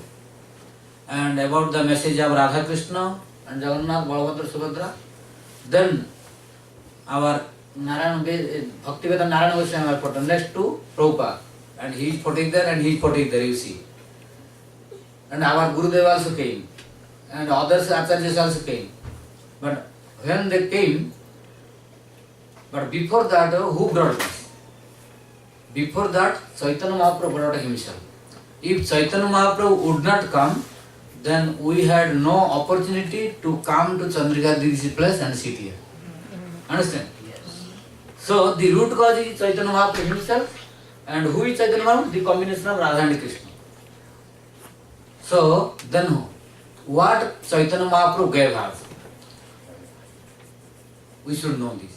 and about the message of Radha Krishna and Jagannath, Balabhadra, Subhadra. Then our Bhaktivedanta Narayana Goswami are put next to Prabhupada, and he is putting there and he is putting there, you see. And our Gurudev also came, and others Acharyas also came. But when they came, but before that, who brought this? Before that, Chaitanya Mahaprabhu brought himself. If Chaitanya Mahaprabhu would not come, then we had no opportunity to come to Chandrika Devi's place and sit here. Understand? Yes. So the root cause is Chaitanya Mahaprabhu himself, and who is Chaitanya Mahaprabhu? The combination of Radha and Krishna. So then what Chaitanya Mahaprabhu gave us? We should know this.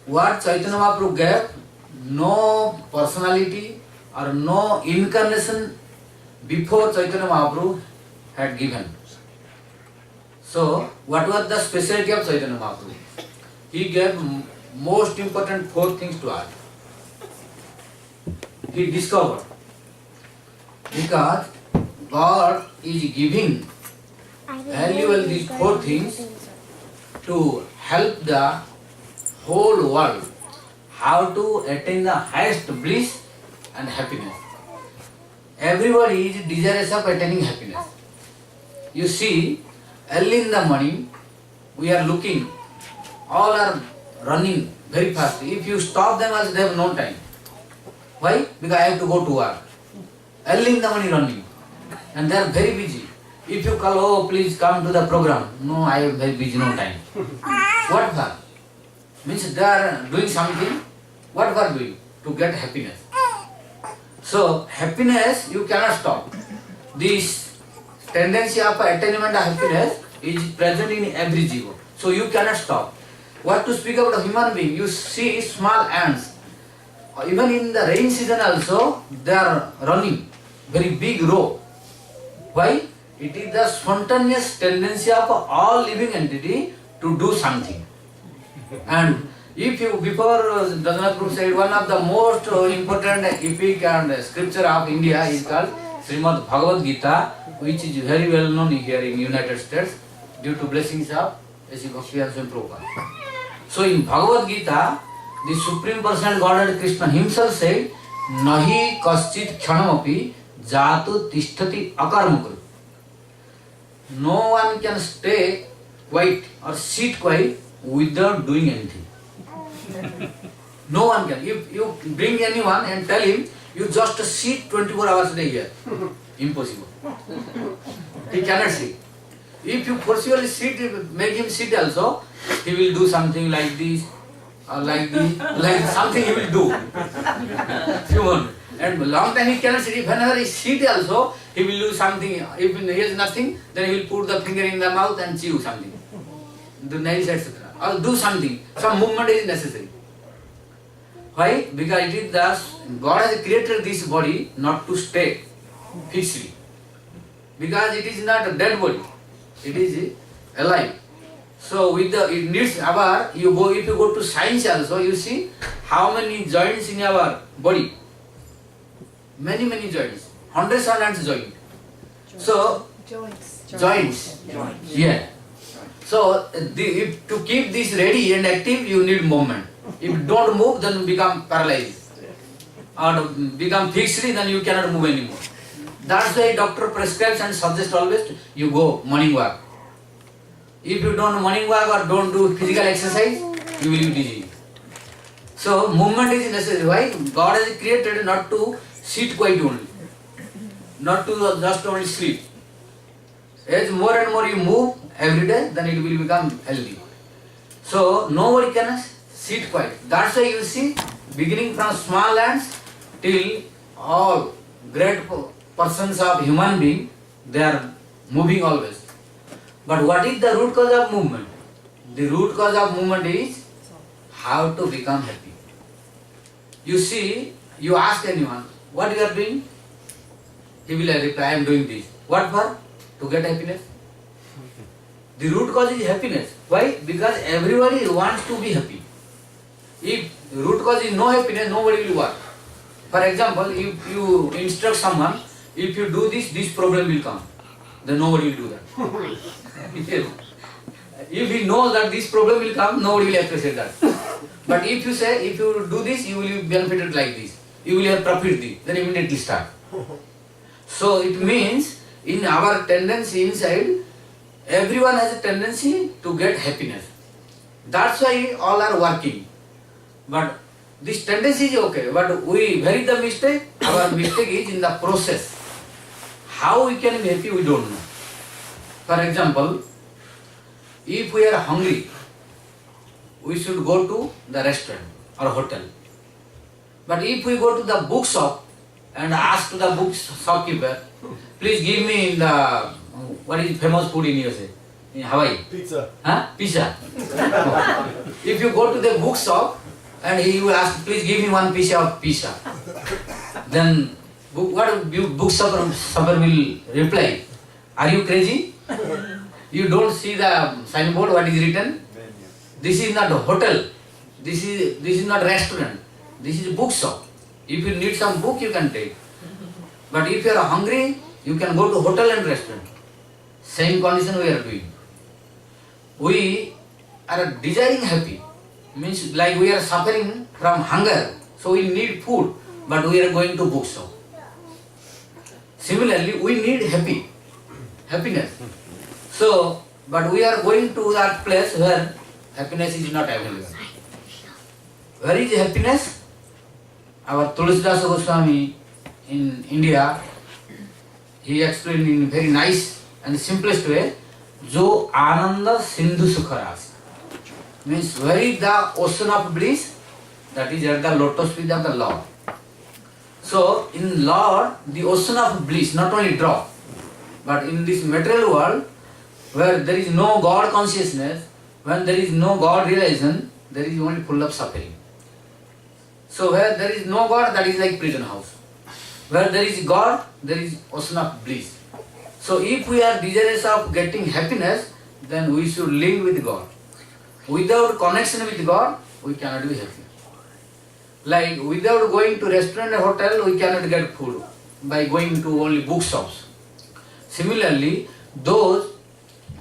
What Chaitanya Mahaprabhu gave, no personality or no incarnation before Chaitanya Mahaprabhu had given. So, what was the specialty of Chaitanya Mahaprabhu? He gave most important 4 things to us. He discovered, because God is giving valuable these 4 things to help the whole world how to attain the highest bliss and happiness. Everybody is desirous of attaining happiness. You see, early in the morning, we are looking, all are running very fast. If you stop them also, they have no time. Why? Because I have to go to work. Early in the morning running. And they are very busy. If you call, oh please come to the program. No, I am very busy, no time. What for? Means they are doing something. What for doing? To get happiness. So, happiness you cannot stop. This tendency of attainment of happiness is present in every jiva. So, you cannot stop. What to speak about a human being? You see small ants. Even in the rain season also, they are running very big row. Why? It is the spontaneous tendency of all living entity to do something. And if you, before Raghunath Prabhu said, one of the most important epic and scripture of India is called Srimad Bhagavad Gita, which is very well known here in United States due to blessings of As Bhaktivedanta Swami Prabhupada. So in Bhagavad Gita, the Supreme Personality Godhead Krishna himself said, Nahi kaschit kshanamopi jatu tishtati akarmakru. No one can stay quiet or sit quiet without doing anything. No one can. If you bring anyone and tell him, you just sit 24 hours a day here. Impossible. He cannot sit. If you forcibly sit, make him sit also, he will do something like this, or like this, like something he will do. Human. And long time he cannot sit. Whenever he sit also, he will do something. If he has nothing, then he will put the finger in the mouth and chew something. Do nails, etc. Or do something. Some movement is necessary. Why? Because it is thus, God has created this body not to stay fixedly. Because it is not a dead body. It is alive. So with the it needs our if you go to science also, you see how many joints in our body. Many joints. Hundreds and hundreds joints. So joints. Yeah. So if to keep this ready and active, you need movement. If you don't move, then you become paralyzed. Or become fixed, then you cannot move anymore. That's why doctor prescribes and suggests always you go morning walk. If you don't morning walk or don't do physical exercise, you will be dizzy. So movement is necessary. Why? God has created not to sit quiet only, not to just only sleep. As more and more you move every day, then it will become healthy. So nobody can sit quiet. That's why you see, beginning from small ants till all great persons of human being, they are moving always. But what is the root cause of movement? The root cause of movement is how to become happy. You see, you ask anyone, what you are doing? He will reply, I am doing this. What for? To get happiness. The root cause is happiness. Why? Because everybody wants to be happy. If root cause is no happiness, nobody will work. For example, if you instruct someone, if you do this, this problem will come. Then nobody will do that. If he knows that this problem will come, nobody will appreciate that. But if you say, if you do this, you will be benefited like this. You will have profit this. Then immediately start. So it means, in our tendency inside, everyone has a tendency to get happiness. That's why all are working. But this tendency is okay. But we vary the mistake. Our mistake is in the process. How we can be happy, we don't know. For example, if we are hungry, we should go to the restaurant or hotel. But if we go to the bookshop and ask to the book shopkeeper, please give me the, what is famous food in USA? In Hawaii? Pizza. Huh? Pizza. If you go to the bookshop and he will ask, please give me one piece of pizza. Then what bookshop will reply? Are you crazy? You don't see the signboard, what is written? This is not a hotel. This is not restaurant. This is a bookshop. If you need some book, you can take. But if you are hungry, you can go to hotel and restaurant. Same condition we are doing. We are desiring happy. Means like we are suffering from hunger. So we need food. But we are going to bookshop. Similarly, we need happiness. So, but we are going to that place where happiness is not available. Where is happiness? Our Tulsidas Goswami in India, he explained in very nice and simplest way, Jo Ananda Sindhu Sukharas. Means where is the ocean of bliss? That is at the lotus feet of the Lord. So in Lord, the ocean of bliss not only drop, but in this material world, where there is no God consciousness, when there is no God realization, there is only full of suffering. So where there is no God, that is like prison house. Where there is God, there is ocean of bliss. So if we are desirous of getting happiness, then we should link with God. Without connection with God, we cannot be happy. Like without going to restaurant or hotel, we cannot get food by going to only bookshops. Similarly, those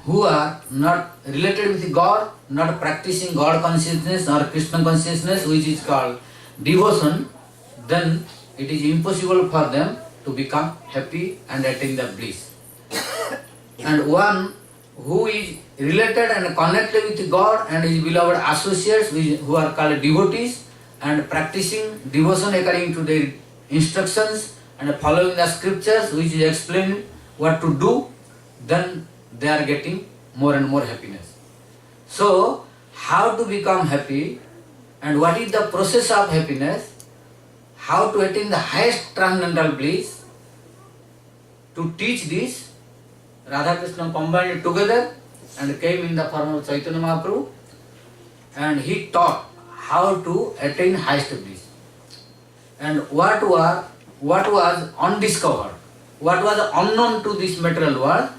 who are not related with God, not practicing God consciousness or Krishna consciousness, which is called devotion, then it is impossible for them to become happy and attain the bliss. And one who is related and connected with God and his beloved associates who are called devotees and practicing devotion according to their instructions and following the scriptures which is explaining what to do, then they are getting more and more happiness. So, how to become happy and what is the process of happiness, how to attain the highest transcendental bliss, to teach this, Radha Krishna combined it together and came in the form of Chaitanya Mahaprabhu, and he taught how to attain highest bliss. And what was undiscovered, what was unknown to this material world,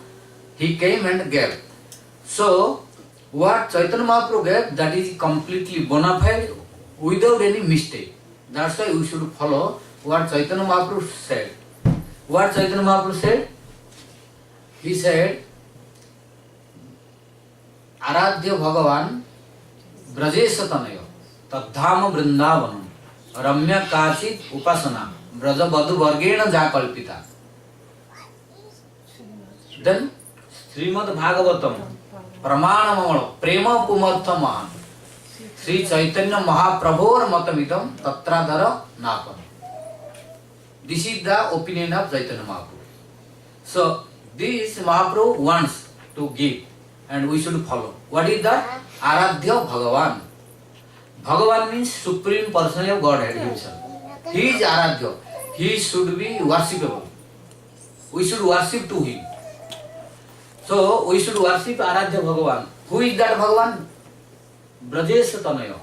he came and gave. So, what Chaitanya Mahaprabhu gave, that is completely bona fide, without any mistake. That's why we should follow what Chaitanya Mahaprabhu said. What Chaitanya Mahaprabhu said? He said, Aradhya Bhagavan Brajesha Tanayo Tadhama Vrindavanam Ramya Kachit Upasana Braja Badhu Vargena Jakalpita. Then Srimad Bhagavatam Pramanamamala Prema Pumarthamahan Sri Chaitanya Mahaprabhor Matamitam Tatradhara Napam. This is the opinion of Chaitanya Mahaprabhu. So, this Mahaprabhu wants to give and we should follow. What is that? Aradhya Bhagavan. Bhagavan means Supreme Personality of Godhead himself. He is Aradhya. He should be worshipable. We should worship to him. So, we should worship Aradhya Bhagavan. Who is that Bhagavan? Brajesha Tanayo.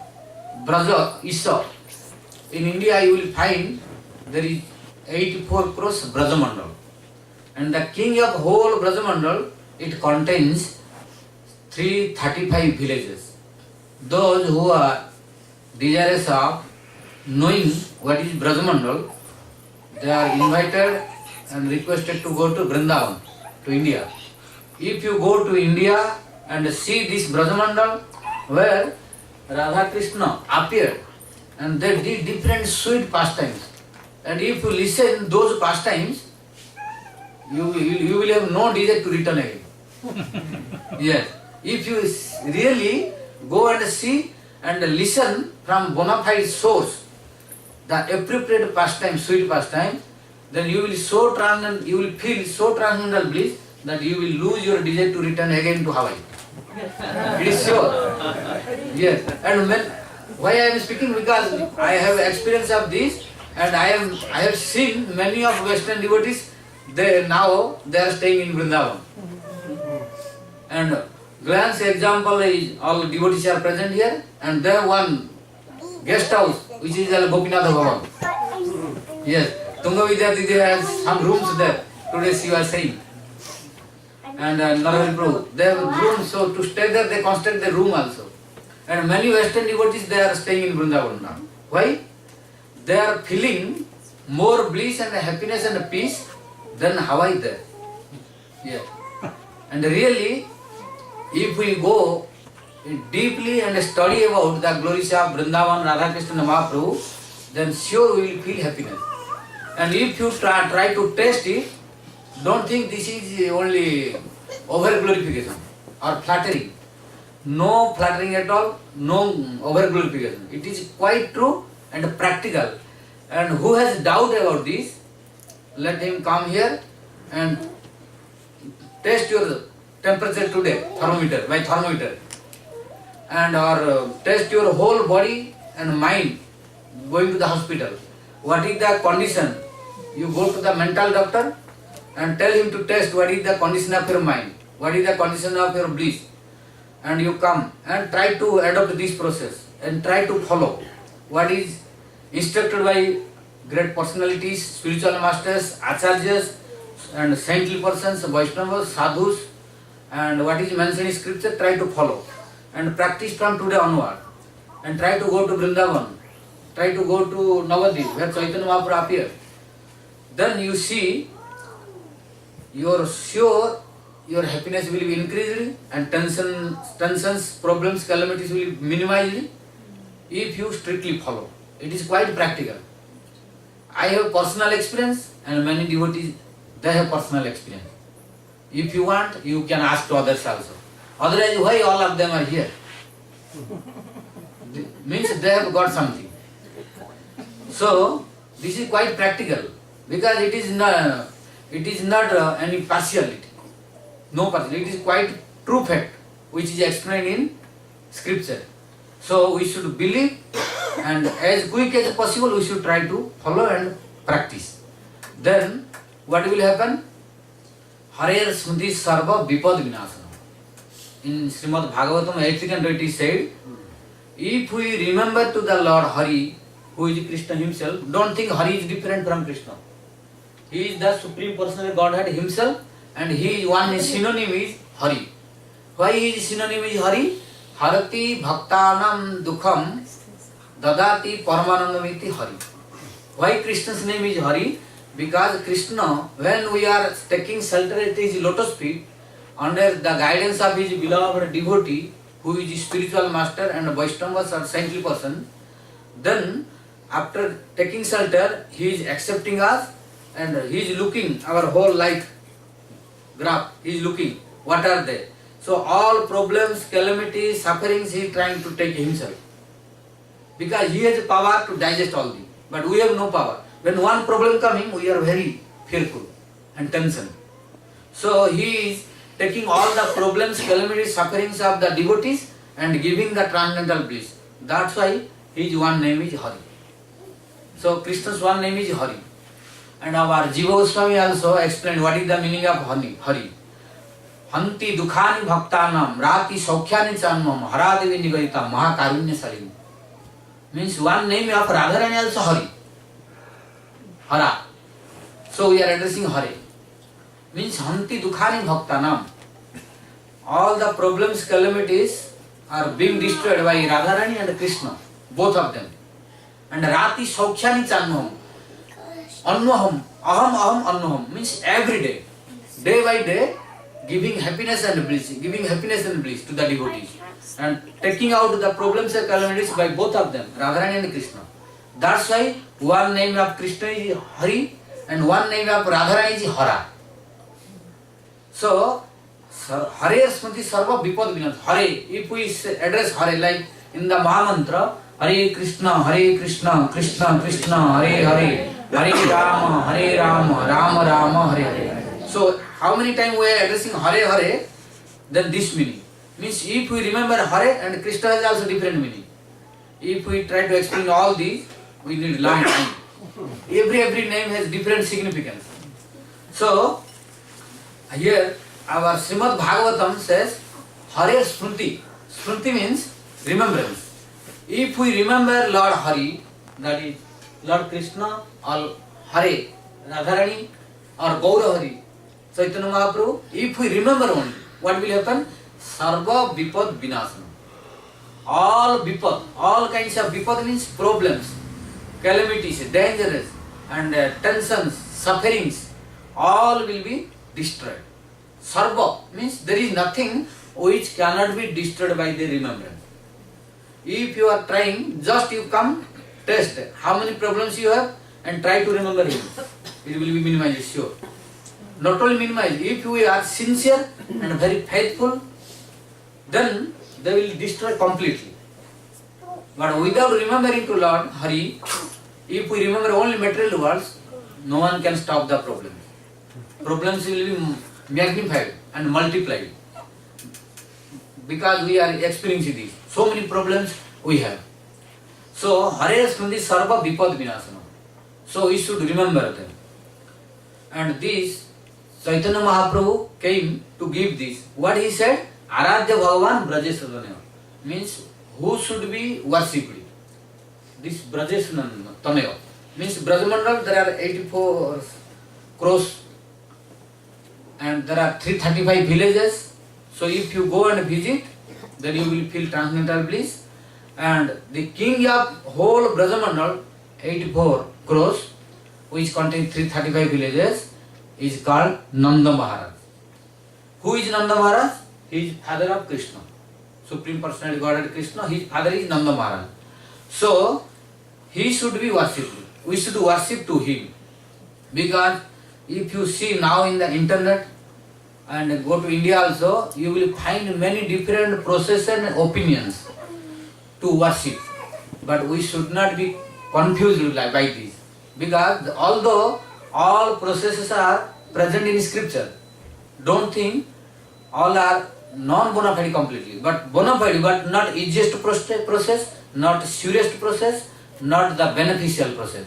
Braja, Isha. In India you will find there is 84 crores Brajamandal. And the king of whole Brajamandal, it contains 335 villages. Those who are desirous of knowing what is Brajamandal, they are invited and requested to go to Vrindavan, to India. If you go to India and see this Brajamandal, where Radha Krishna appeared and they did different sweet pastimes. And if you listen those pastimes, you will have no desire to return again. Yes. If you really go and see and listen from bona fide source, the appropriate pastime, sweet pastime, then you will feel so transcendental bliss that you will lose your desire to return again to Hawaii. It is sure. Yes. And why I am speaking? Because I have experience of this, and I have seen many of Western devotees. They are staying in Vrindavan. And glance example is all devotees are present here, and there one guest house which is Gopinath Bhavan. Yes, Tunga Vidyaditi has some rooms there. Today she was saying. And Narahari Prabhu, they have rooms, so to stay there they construct the room also. And many Western devotees, they are staying in Vrindavan now. Why? They are feeling more bliss and happiness and peace than Hawaii there. Yeah. And really, if we go deeply and study about the glories of Vrindavan, Radha Krishna Mahaprabhu, then sure we will feel happiness. And if you try to taste it, don't think this is only over glorification or flattery. No flattering at all, no over glorification. It is quite true and practical. And who has doubt about this, let him come here and test your temperature today, by thermometer. And or test your whole body and mind going to the hospital. What is the condition? You go to the mental doctor and tell him to test what is the condition of your mind, what is the condition of your bliss. And you come and try to adopt this process and try to follow what is instructed by great personalities, spiritual masters, acharyas and saintly persons, Vaishnavas, sadhus, and what is mentioned in scripture, try to follow and practice from today onward. And try to go to Vrindavan, try to go to Navadvip where Chaitanya Mahaprabhu appeared. Then you see, you are sure your happiness will be increased and tensions, problems, calamities will be minimized if you strictly follow. It is quite practical. I have personal experience and many devotees, they have personal experience. If you want, you can ask to others also. Otherwise, why all of them are here? Means they have got something. So, this is quite practical because it is not any partiality. No partiality. It is quite true fact which is explained in scripture. So, we should believe and as quick as possible we should try to follow and practice. Then, what will happen? Harer Smriti Sarva Vipad Vinasana. In Srimad Bhagavatam 8th canto it is said, if we remember to the Lord Hari, who is Krishna himself, don't think Hari is different from Krishna. He is the Supreme Personality Godhead himself and he one synonym is Hari. Why his synonym is Hari? Harati Bhaktanam Dukham Dadati Paramanandamiti Hari. Why Krishna's name is Hari? Because Krishna, when we are taking shelter at his lotus feet, under the guidance of his beloved devotee, who is spiritual master and Vaishnavas or saintly person, then after taking shelter, he is accepting us and he is looking our whole life graph, he is looking what are they. So all problems, calamities, sufferings he is trying to take himself. Because he has power to digest all these, but we have no power. When one problem coming, we are very fearful and tension. So he is taking all the problems, calamities, sufferings of the devotees and giving the transcendental bliss. That's why his one name is Hari. So Krishna's one name is Hari. And our Jiva Goswami also explained what is the meaning of Hari. Hanti dukhani bhaktanam rati saukhyani chanmam haradevi nivedita mahakarunya salim. Means one name of Radharani also Hari. Hara. So we are addressing Hari. Means Hanti dukhani bhaktanam. All the problems, calamities are being destroyed by Radharani and Krishna, both of them. And Rati Saukhyani Chanmam. Annuham, aham annuham means every day, day by day, giving happiness and bliss to the devotees. And taking out the problems and calamities by both of them, Radharani and Krishna. That's why one name of Krishna is Hari and one name of Radharani is Hara. So, Hare Smriti Sarva Vipad Vinasana. Hare, if we address Hare like in the Mahamantra, Hare Krishna, Krishna Krishna, Hare Hare, Hare Rama, Rama Rama, Hare Hare. So, how many times we are addressing Hare Hare? Then this meaning. Means if we remember Hare and Krishna is also different meaning. If we try to explain all these, we need long time. Every name has different significance. So, here our Srimad Bhagavatam says Hare Smriti. Smriti means remembrance. If we remember Lord Hari, that is Lord Krishna or Hare, Radharani or Gaura Hari, Chaitanya Mahaprabhu, if we remember only, what will happen? Sarva Vipad Vinasana. All Vipad, all kinds of Vipad means problems, calamities, dangers and tensions, sufferings, all will be destroyed. Sarva means there is nothing which cannot be destroyed by the remembrance. If you are trying, just you come, test how many problems you have and try to remember him. It will be minimized, sure. Not only minimized, if you are sincere and very faithful, then they will destroy completely. But without remembering to Lord Hari, if we remember only material worlds, no one can stop the problems. Problems will be magnified and multiplied. Because we are experiencing this. So many problems we have. So, Hare Smriti Sarva Vipad Vinasana. So, we should remember them. And this, Chaitanya Mahaprabhu came to give this. What he said? Aradhya Bhagavan Brajesh means who should be worshipped. This Brajesh Tanaya means Brajamandal there are 84 crores and there are 335 villages. So if you go and visit, then you will feel transcendental bliss. And the king of whole Brajamandal, 84 crores, which contains 335 villages, is called Nanda Maharaj. Who is Nanda Maharaj? He is father of Krishna. Supreme Personality Godhead Krishna, his father is Nanda Maharaj. So, he should be worshipped. We should worship to him. Because if you see now in the internet and go to India also, you will find many different processes and opinions to worship. But we should not be confused by this. Because although all processes are present in scripture, don't think all are non-bona fide completely, but bona fide, but not easiest process, not surest process, not the beneficial process,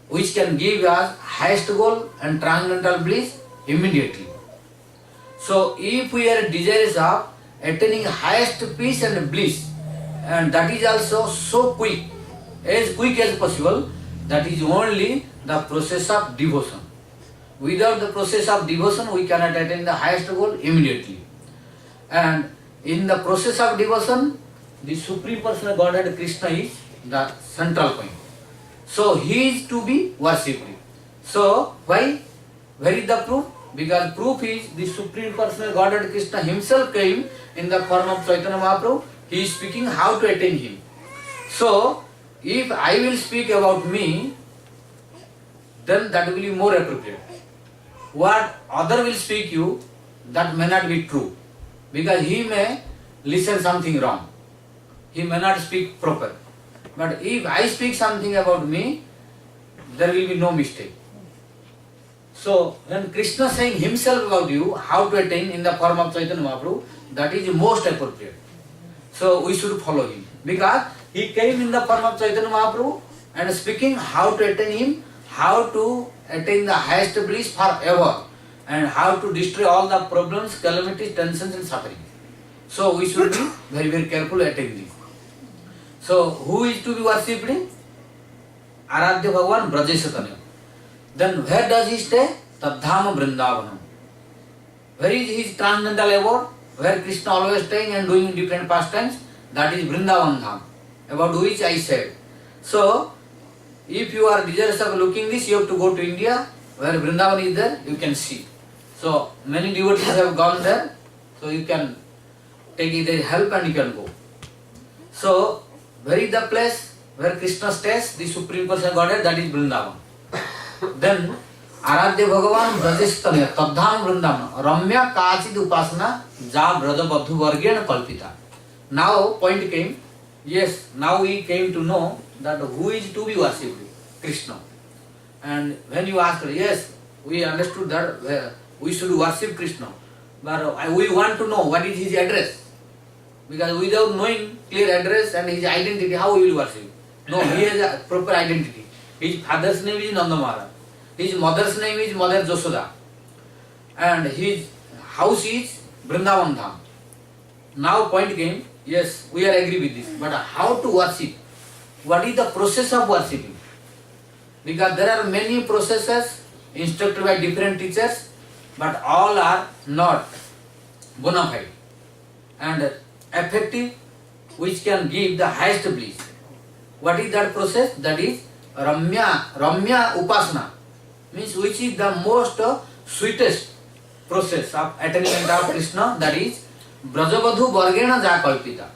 which can give us highest goal and transcendental bliss immediately. So if we are desirous of attaining highest peace and bliss, and that is also so quick as possible, that is only the process of devotion. Without the process of devotion, we cannot attain the highest goal immediately. And in the process of devotion, the Supreme Personal Godhead Krishna is the central point. So he is to be worshipped. So why? Where is the proof? Because proof is the Supreme Personal Godhead Krishna himself came in the form of Chaitanya Mahaprabhu. He is speaking how to attain him. So if I will speak about me, then that will be more appropriate. What other will speak you, that may not be true. Because he may listen something wrong. He may not speak proper. But if I speak something about me, there will be no mistake. So when Krishna saying himself about you, how to attain in the form of Chaitanya Mahaprabhu, that is most appropriate. So we should follow him. Because he came in the form of Chaitanya Mahaprabhu and speaking how to attain him, how to attain the highest bliss forever, and how to destroy all the problems, calamities, tensions and suffering. So we should be very, very careful attaining this. So who is to be worshipped? Aradhya Bhagavan Brajesatanya. Then where does he stay? Tadhama Vrindavanam. Where is his transcendental abode? Where Krishna always staying and doing different pastimes? That is Vrindavan Dham, about which I said. So if you are desirous of looking this, you have to go to India, where Vrindavan is there, you can see. So many devotees have gone there, so you can take either help and you can go. So where is the place where Krishna stays, the Supreme Personal Godhead, that is Vrindavan. Then Aradhya Bhagavan Brajestanya Tadham Vrindavan Ramya Kachid Upasana Ja Braja Badhu Vargena Kalpita. Now point came, yes, now we came to know that who is to be worshipped? Krishna. And when you asked, yes, we understood that we should worship Krishna. But we want to know what is his address. Because without knowing clear address and his identity, how we will worship? No, he has a proper identity. His father's name is Nanda Maharaj. His mother's name is Mother Josoda. And his house is Vrindavan Dham. Now point came, yes, we are agree with this. But how to worship? What is the process of worshipping? Because there are many processes instructed by different teachers, but all are not bona fide and effective, which can give the highest bliss. What is that process? That is Ramya Upasana, means which is the most sweetest process of attainment of Krishna, that is Brajavadhu Vargena Ja Kalpita.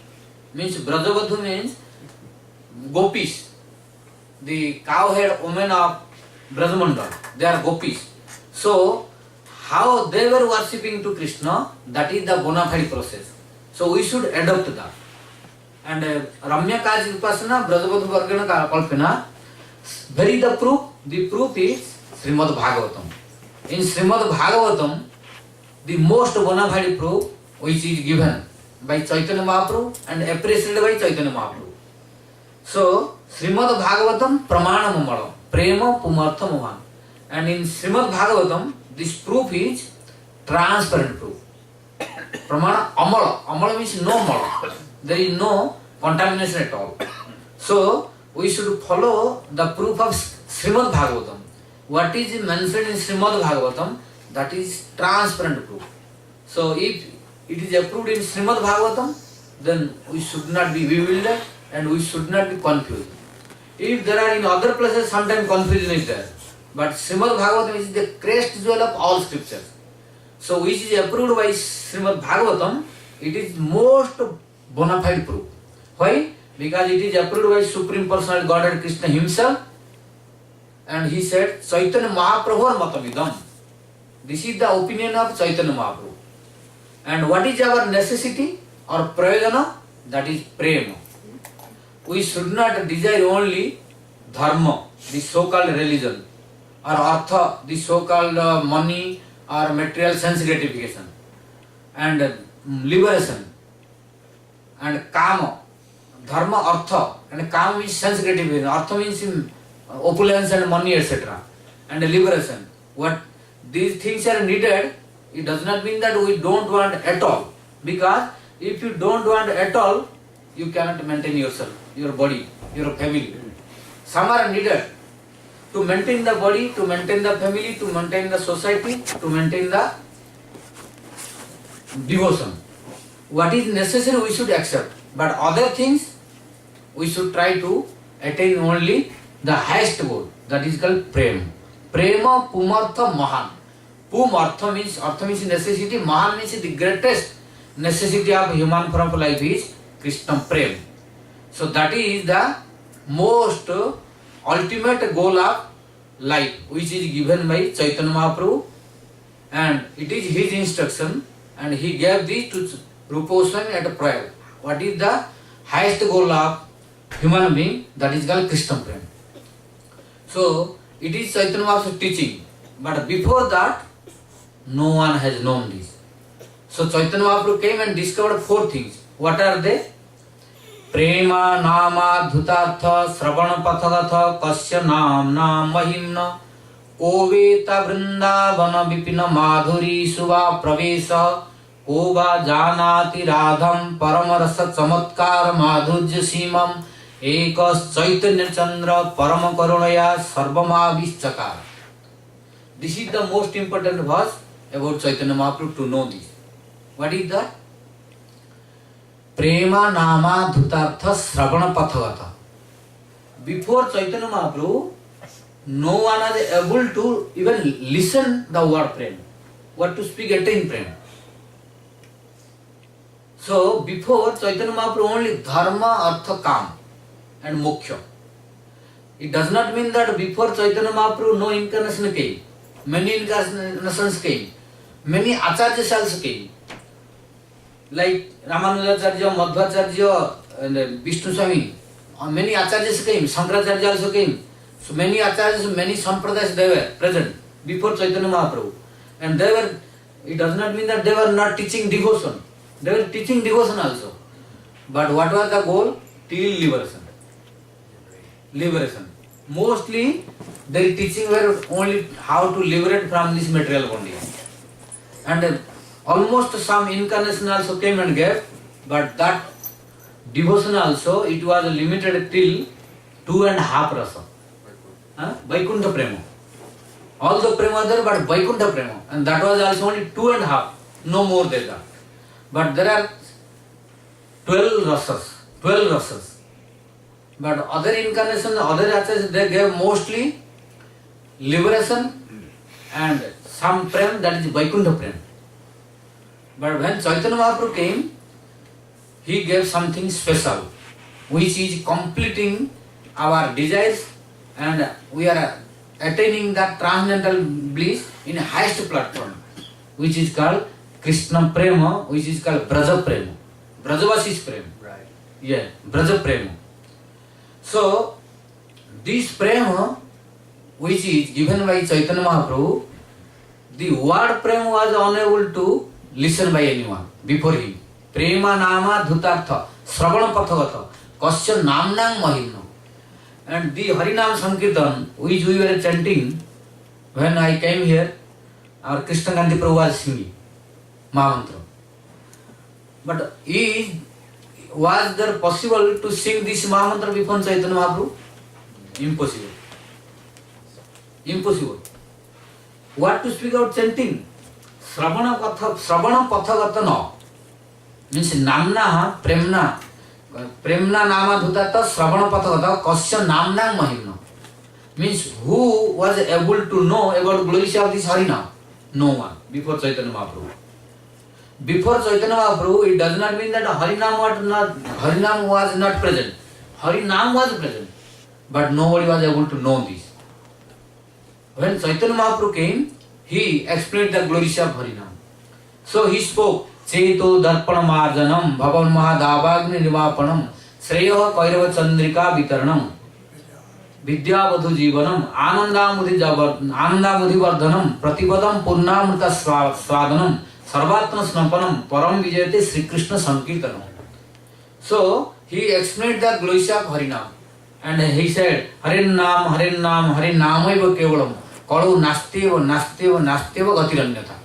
Means Brajavadhu means gopis, the cowhead women of Brajamandal, they are gopis. So how they were worshipping to Krishna, that is the bona fide process. So we should adopt that. And Ramya Kachid Upasana Brajavadhu Vargena Kalpina, where is the proof? The proof is Srimad Bhagavatam. In Srimad Bhagavatam, the most bona fide proof which is given by Chaitanya Mahaprabhu and appreciated by Chaitanya Mahaprabhu. So Srimad Bhagavatam Pramana Mamalam, Prema Pumartha Maman. And in Srimad Bhagavatam, this proof is transparent proof. Pramana Amala. Amala means no mala. There is no contamination at all. So we should follow the proof of Srimad Bhagavatam. What is mentioned in Srimad Bhagavatam, that is transparent proof. So if it is approved in Srimad Bhagavatam, then we should not be bewildered and we should not be confused. If there are in other places, sometimes confusion is there. But Srimad Bhagavatam is the crest jewel of all scriptures. So which is approved by Srimad Bhagavatam, it is most bona fide proof. Why? Because it is approved by Supreme Personality Godhead Krishna himself, and he said, Chaitanya Mahaprabhu Matamidam. This is the opinion of Chaitanya Mahaprabhu. And what is our necessity or prayojana? That is prema. We should not desire only dharma, the so-called religion, or artha, the so-called money or material sense gratification, and liberation, and kama, dharma, artha, and kama means sense gratification, artha means opulence and money, etc., and liberation. What these things are needed, it does not mean that we don't want at all, because if you don't want at all, you cannot maintain yourself, your body, your family. Some are needed to maintain the body, to maintain the family, to maintain the society, to maintain the devotion. What is necessary we should accept, but other things we should try to attain only the highest goal, that is called prema. Prema pumartha mahan. Pumartha means necessity, mahan means the greatest necessity of human form of life is Krishna prema. So that is the most ultimate goal of life, which is given by Chaitanya Mahaprabhu, and it is his instruction, and he gave this to Rupa Goswami at a prayer. What is the highest goal of human being? That is called Krishna prema. So it is Chaitanya Mahaprabhu's teaching, but before that no one has known this. So Chaitanya Mahaprabhu came and discovered 4 things. What are they? Prema nama dhutartha sravana pathagatha kasya namna mahimna oveta vrindavana vipina madhuri suva pravesa ova janati radham paramarasa chamatkar madhurya simam ekas chaitanya chandra parama karunaya sarvamavischakar. This is the most important verse about Chaitanya Mahaprabhu to know this. What is that? Prema nama dhutartha sravana pathagata. Before Chaitanya Mahaprabhu, no one is able to even listen the word prema. What to speak, attain prema. So before Chaitanya Mahaprabhu only dharma, artha, kam and moksha. It does not mean that before Chaitanya Mahaprabhu no incarnation came. Many incarnations came. Many acharyas also came. Like Ramanujacharya, Madhvacharya, and Vishnu Swami. Many acharyas came. Shankaracharya also came. So many acharyas, many sampradayas they were present before Chaitanya Mahaprabhu. And they were, it does not mean that they were not teaching devotion. They were teaching devotion also. But what was the goal? Till liberation. Liberation. Mostly their teaching were only how to liberate from this material body. And almost some incarnation also came and gave, but that devotion also, it was limited till 2.5 rasa. Vaikuntha prema. All the prema there, but Vaikuntha prema. And that was also only 2.5, no more than that. But there are 12 rasas. But other incarnations, other acharyas, they gave mostly liberation and some prem, that is Vaikuntha prem. But when Chaitanya Mahaprabhu came, he gave something special, which is completing our desires, and we are attaining that transcendental bliss in a highest platform, which is called Krishna Prema, which is called Braja Prema. Brajavasi's Prema. Right. Yeah, Braja Prema. So, this Prema, which is given by Chaitanya Mahaprabhu, the word Prema was unable to listen by anyone before him. Prema nama dhutartha sravana pathagata kasya namnang mahimna. And the Harinam Sankirtan, which we were chanting when I came here, our Krishna Gandhi Prabhu was singing Mahamantra. But was there possible to sing this Mahamantra before Chaitanya Mahaprabhu? Impossible. Impossible. What to speak out chanting? Sravana pathagata no. Means namna premna. Premna nama dhutata sravana pathagata kasya namnang mahimna. Means who was able to know about glories of this Harinam? No one. Before Chaitanya Mahaprabhu. Before Chaitanya Mahaprabhu, it does not mean that Harinam was not present. Harinam was present. But nobody was able to know this. When Chaitanya Mahaprabhu came, he explained the glories of Harinam. So he spoke, Cheto Darpana Marjanam, Bhavan Mahadavagni Nivapanam, Sreya Kairava Chandrika Vitaranam, Vidyavadhu Jivanam, Anandamudhi Vardhanam, Pratibadam Purnamrita Swadanam, Sarvatma Snapanam, Param Vijayate Sri Krishna Sankirtanam. So he explained the glories of Harinam. And he said, Harinam, Harinam, Harinamaiva Kevalam, Kalu Nasteva, Nasteva, Nasteva Gatiranyata.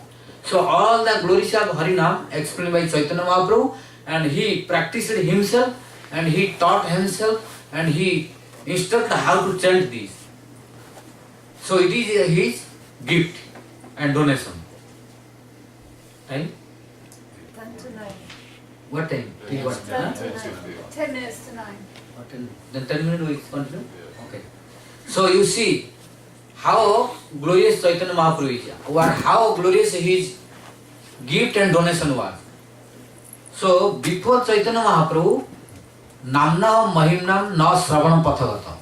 So all the glories of Harinam explained by Chaitanya Mahaprabhu, and he practiced himself, and he taught himself, and he instructed how to chant these. So it is his gift and donation. Time? 10 to 9. What time? Till what? 10 to 9. 10 minutes to 9. Then 10 minutes we continue? Okay. So you see how glorious Chaitanya Mahaprabhu is, or how glorious his gift and donation was. So before Chaitanya Mahaprabhu, Namna Mahimnam na Sravana Pathagata.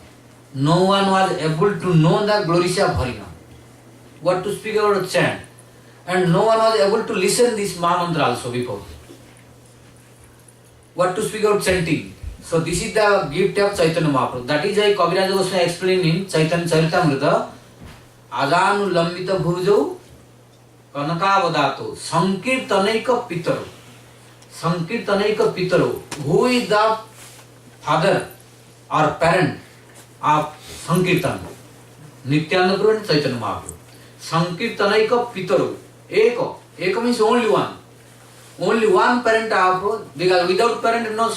No one was able to know the glories of Harinam. What to speak about chant. And no one was able to listen this Mahamantra also before. What to speak about chanting. So this is the gift of Chaitanya Mahaprabhu. That is why Kaviraj Goswami explained in Chaitanya Charitamrita, Ajanu Lambita Bhujau Kanakavadato Sankirtanaika Pitaro. Sankirtanaika Pitaro. Who is the father or parent of Sankirtan? Nityananda Prabhu and Chaitanya Mahaprabhu. Sankirtanaika Pitaro. Eka means only one. Only one parent of, because without parent no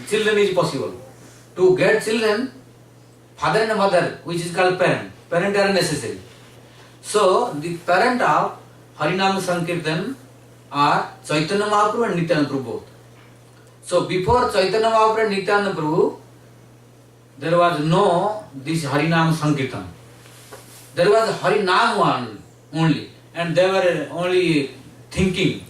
children is possible. To get children, father and mother, which is called parent. Parent are necessary. So the parent of Harinam Sankirtan are Chaitanya Mahaprabhu and Nityananda Prabhu both. So before Chaitanya Mahaprabhu and Nityananda Prabhu, there was no this Harinam Sankirtan. There was Harinam one only, and they were only thinking,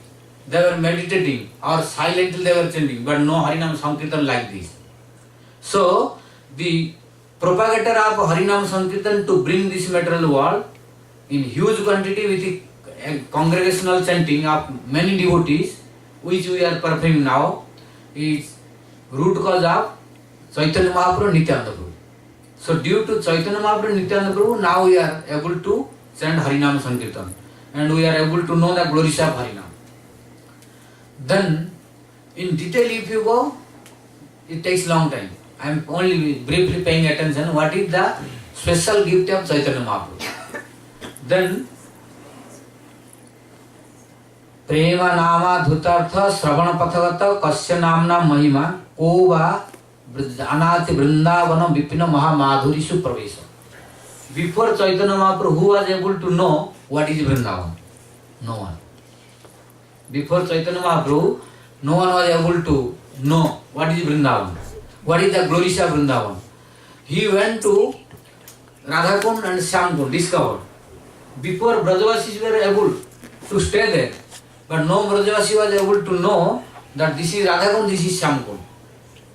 they were meditating, or silently they were chanting, but no Harinam Sankirtan like this. So the propagator of Harinam Sankirtan to bring this material world in huge quantity with a congregational chanting of many devotees, which we are performing now, is root cause of Chaitanya Mahaprabhu and Nityananda Prabhu. So due to Chaitanya Mahaprabhu and Nityananda Prabhu, now we are able to chant Harinam Sankirtan, and we are able to know the glories of Harinam. Then in detail if you go, it takes long time. I am only briefly paying attention what is the special gift of Chaitanya Mahaprabhu. Then Prema Nama Dhutartha Sravana Pathagata Kasya Namna Mahima Kova Anati Vrindavana Vipina Mahamadhurishu Pravesa. Before Chaitanya Mahaprabhu, who was able to know what is Vrindavan? No one. Before Chaitanya Mahaprabhu, no one was able to know what is Vrindavan. What is the glories of Vrindavan? He went to Radhakund and Shyamkund, discovered. Before Brajavasis were able to stay there, but no Brajavasi was able to know that this is Radhakund, this is Shyamkund.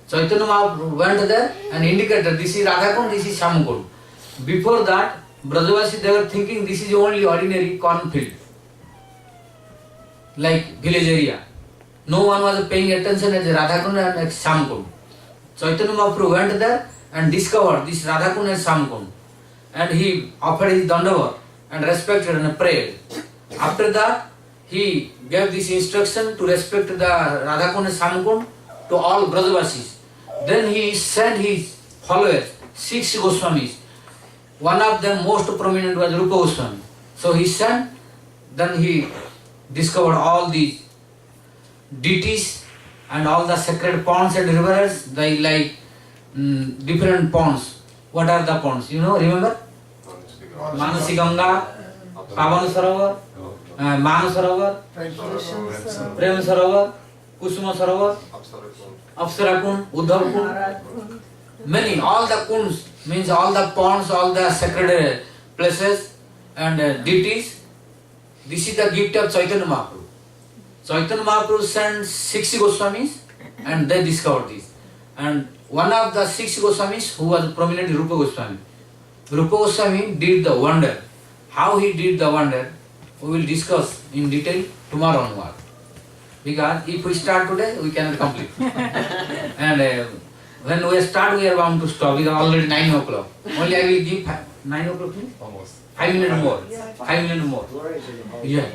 Chaitanya Mahaprabhu went there and indicated this is Radhakund, this is Shyamkund. Before that, Brajavasi they were thinking this is only ordinary cornfield, like village area. No one was paying attention at Radhakund and Shyamkund. Chaitanya Mahaprabhu went there and discovered this Radhakund and Shyamkund, and he offered his dandavat and respected and prayed. After that, he gave this instruction to respect the Radhakund and Shyamkund to all Brajavasis. Then he sent his followers, 6 Goswamis. One of them most prominent was Rupa Goswami. So he sent, then he discovered all these deities and all the sacred ponds and rivers, they like different ponds. What are the ponds? You know, remember? Manasi Ganga, Pavan Sarovar, Manu Sarovar, Prem Sarovar, Kusuma Sarovar, Apsara Kund, Uddhav Kund. Many, all the kunds, means all the ponds, all the sacred places and deities, This is the gift of Chaitanya Mahaprabhu. Chaitanya Mahaprabhu sent 6 Goswamis and they discovered this. And one of the 6 Goswamis who was prominent Rupa Goswami. Rupa Goswami did the wonder. How he did the wonder, we will discuss in detail tomorrow onward. Because if we start today, we cannot complete. And when we start, we are bound to stop. Because already 9 o'clock. Only I will give 9 o'clock. Almost. 5 minutes more. 5 minutes more. Yeah.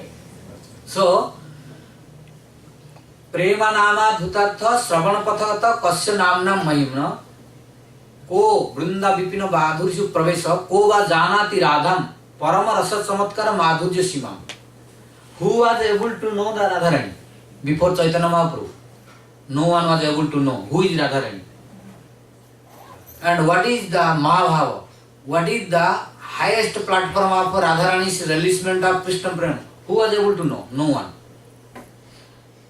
So, प्रेमा नामा धुतार्थ श्रवण पथगत कस्य नामना महिम्न को वृंदा विपिन बाधुर्य प्रवेश को वा जानाति राधम परम रस चमत्कार माधुर्य सीमा. Who was able to know the Radharani before Chaitanya Mahaprabhu? No one was able to know who is Radharani. And what is the Mahabhava? What is the highest platform of Radharani's releasement of Krishna Prema? Who was able to know? No one.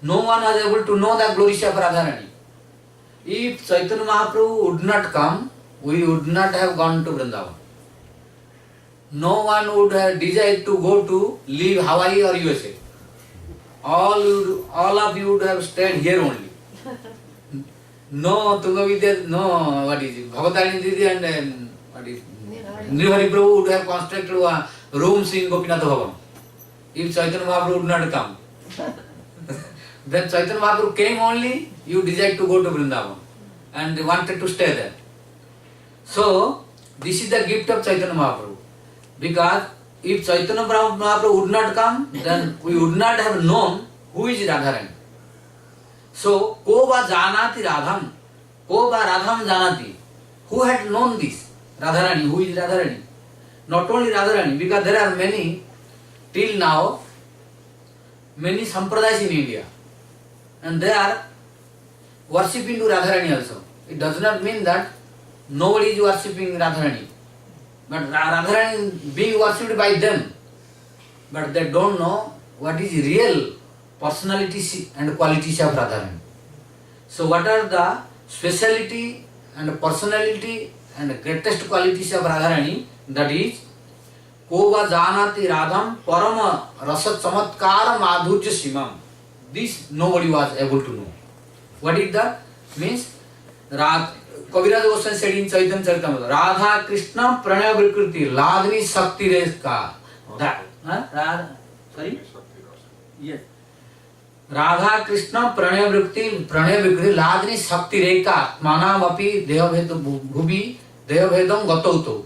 No one was able to know the glories of Radharani. If Chaitanya Mahaprabhu would not come, we would not have gone to Vrindavan. No one would have desired to go to leave Hawaii or USA. All of you would have stayed here only. No Tungavidya, no what is it, Bhagavatarani Didi and what is Nirhari Prabhu would have constructed rooms in Gopinath Bhavan. If Chaitanya Mahaprabhu would not come. Then Chaitanya Mahaprabhu came only, you desired to go to Vrindavan and wanted to stay there. So, this is the gift of Chaitanya Mahaprabhu. Because if Chaitanya Mahaprabhu would not come, then we would not have known who is Radharani. So, ko va janati Radham, ko va Radham janati. Who had known this? Radharani. Who is Radharani? Not only Radharani, because there are many, till now, many sampradayas in India. And they are worshipping to Radharani also. It does not mean that nobody is worshipping Radharani. But Radharani being worshipped by them. But they don't know what is real personality and qualities of Radharani. So what are the speciality and personality and greatest qualities of Radharani? That is, ko va janati radham parama rasa chamatkara madhurya simam. This nobody was able to know. What is that? Means, Kaviraj Goswami said in Chaitanya Charitamrita, Radha Krishna Pranaya Vikriti Ladni Shakti Reska. That. Sorry? Yes. Radha Krishna Pranaya Vikriti Ladni Shakti Reka Manam Api Dehabhedam Bhubi Dehabhedam Gatauto.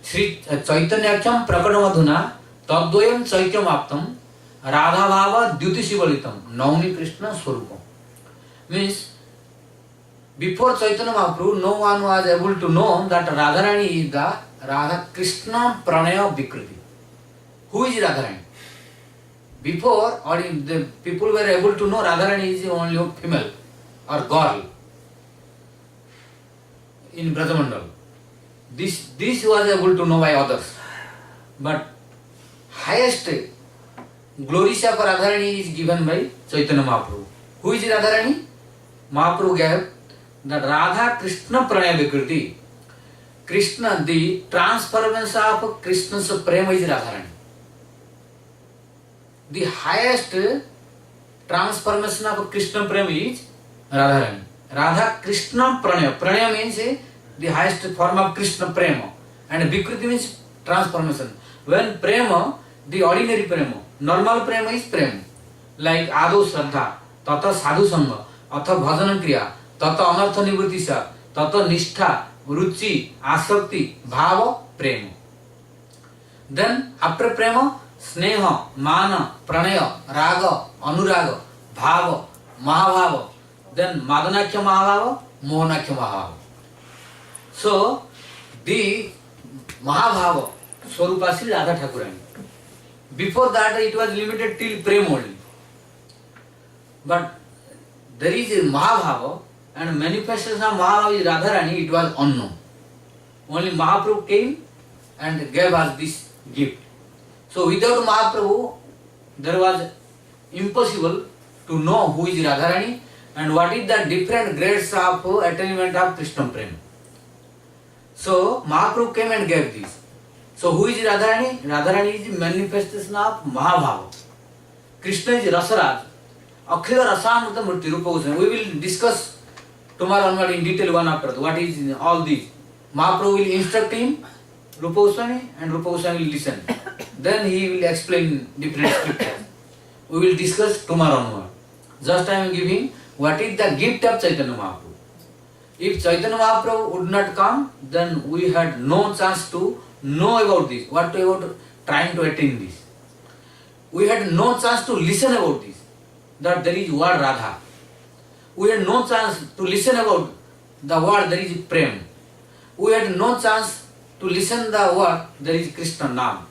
Sri Chaitanyakhyam Prakadamadhuna Tadvayam Chaityam Aptam Radha Bhava Dyuti Shivalitam Naumi Krishna Swarupam. Means, before Chaitanya Mahaprabhu, no one was able to know that Radharani is the Radha Krishna Pranaya Vikriti. Who is Radharani? Before, or the people were able to know Radharani is only a female or girl in Brajamandal. This was able to know by others. But highest glories of Radharani is given by Chaitanya Mahaprabhu. Who is Radharani? Mahaprabhu gave that Radha Krishna Pranaya Vikriti. Krishna, the transformation of Krishna's prema is Radharani. The highest transformation of Krishna prema is Radharani. Radha Krishna Pranaya. Pranaya means the highest form of Krishna prema. And Vikriti means transformation. When prema, the ordinary prema, normal prema is prema. Like Ado Shraddha, Tata Sadhu Sangha, Atha Bhajana Kriya, Tata Anartha Nivritisha, Tata Nishtha, Ruchi, Asakti, Bhava, Prema. Then after prema, Sneha, Mana, Pranaya, Raga, Anuraga, Bhava, Mahabhava, then Madanakya Mahabhava, Mohanakya Mahabhava. So, the Mahabhava, Swarupa Sri Radha Thakurani. Before that it was limited till prema only. But there is a Mahabhava and manifestation of Mahabhava is Radharani, it was unknown. Only Mahaprabhu came and gave us this gift. So without Mahaprabhu, there was impossible to know who is Radharani and what is the different grades of attainment of Krishna Prema. So Mahaprabhu came and gave this. So who is Radharani? Radharani is the manifestation of Mahabhava. Krishna is Rasaraj. Akhila Rasamrita Murti Rupa Goswami. We will discuss tomorrow onward in detail one after the what is all these. Mahaprabhu will instruct him, Rupa Goswami, and Rupa Goswami will listen. Then he will explain different scriptures. We will discuss tomorrow onward. Just I am giving what is the gift of Chaitanya Mahaprabhu. If Chaitanya Mahaprabhu would not come, then we had no chance to know about this. What about trying to attain this? We had no chance to listen about this. That there is word Radha. We had no chance to listen about the word there is Prem. We had no chance to listen the word there is Krishna Nam.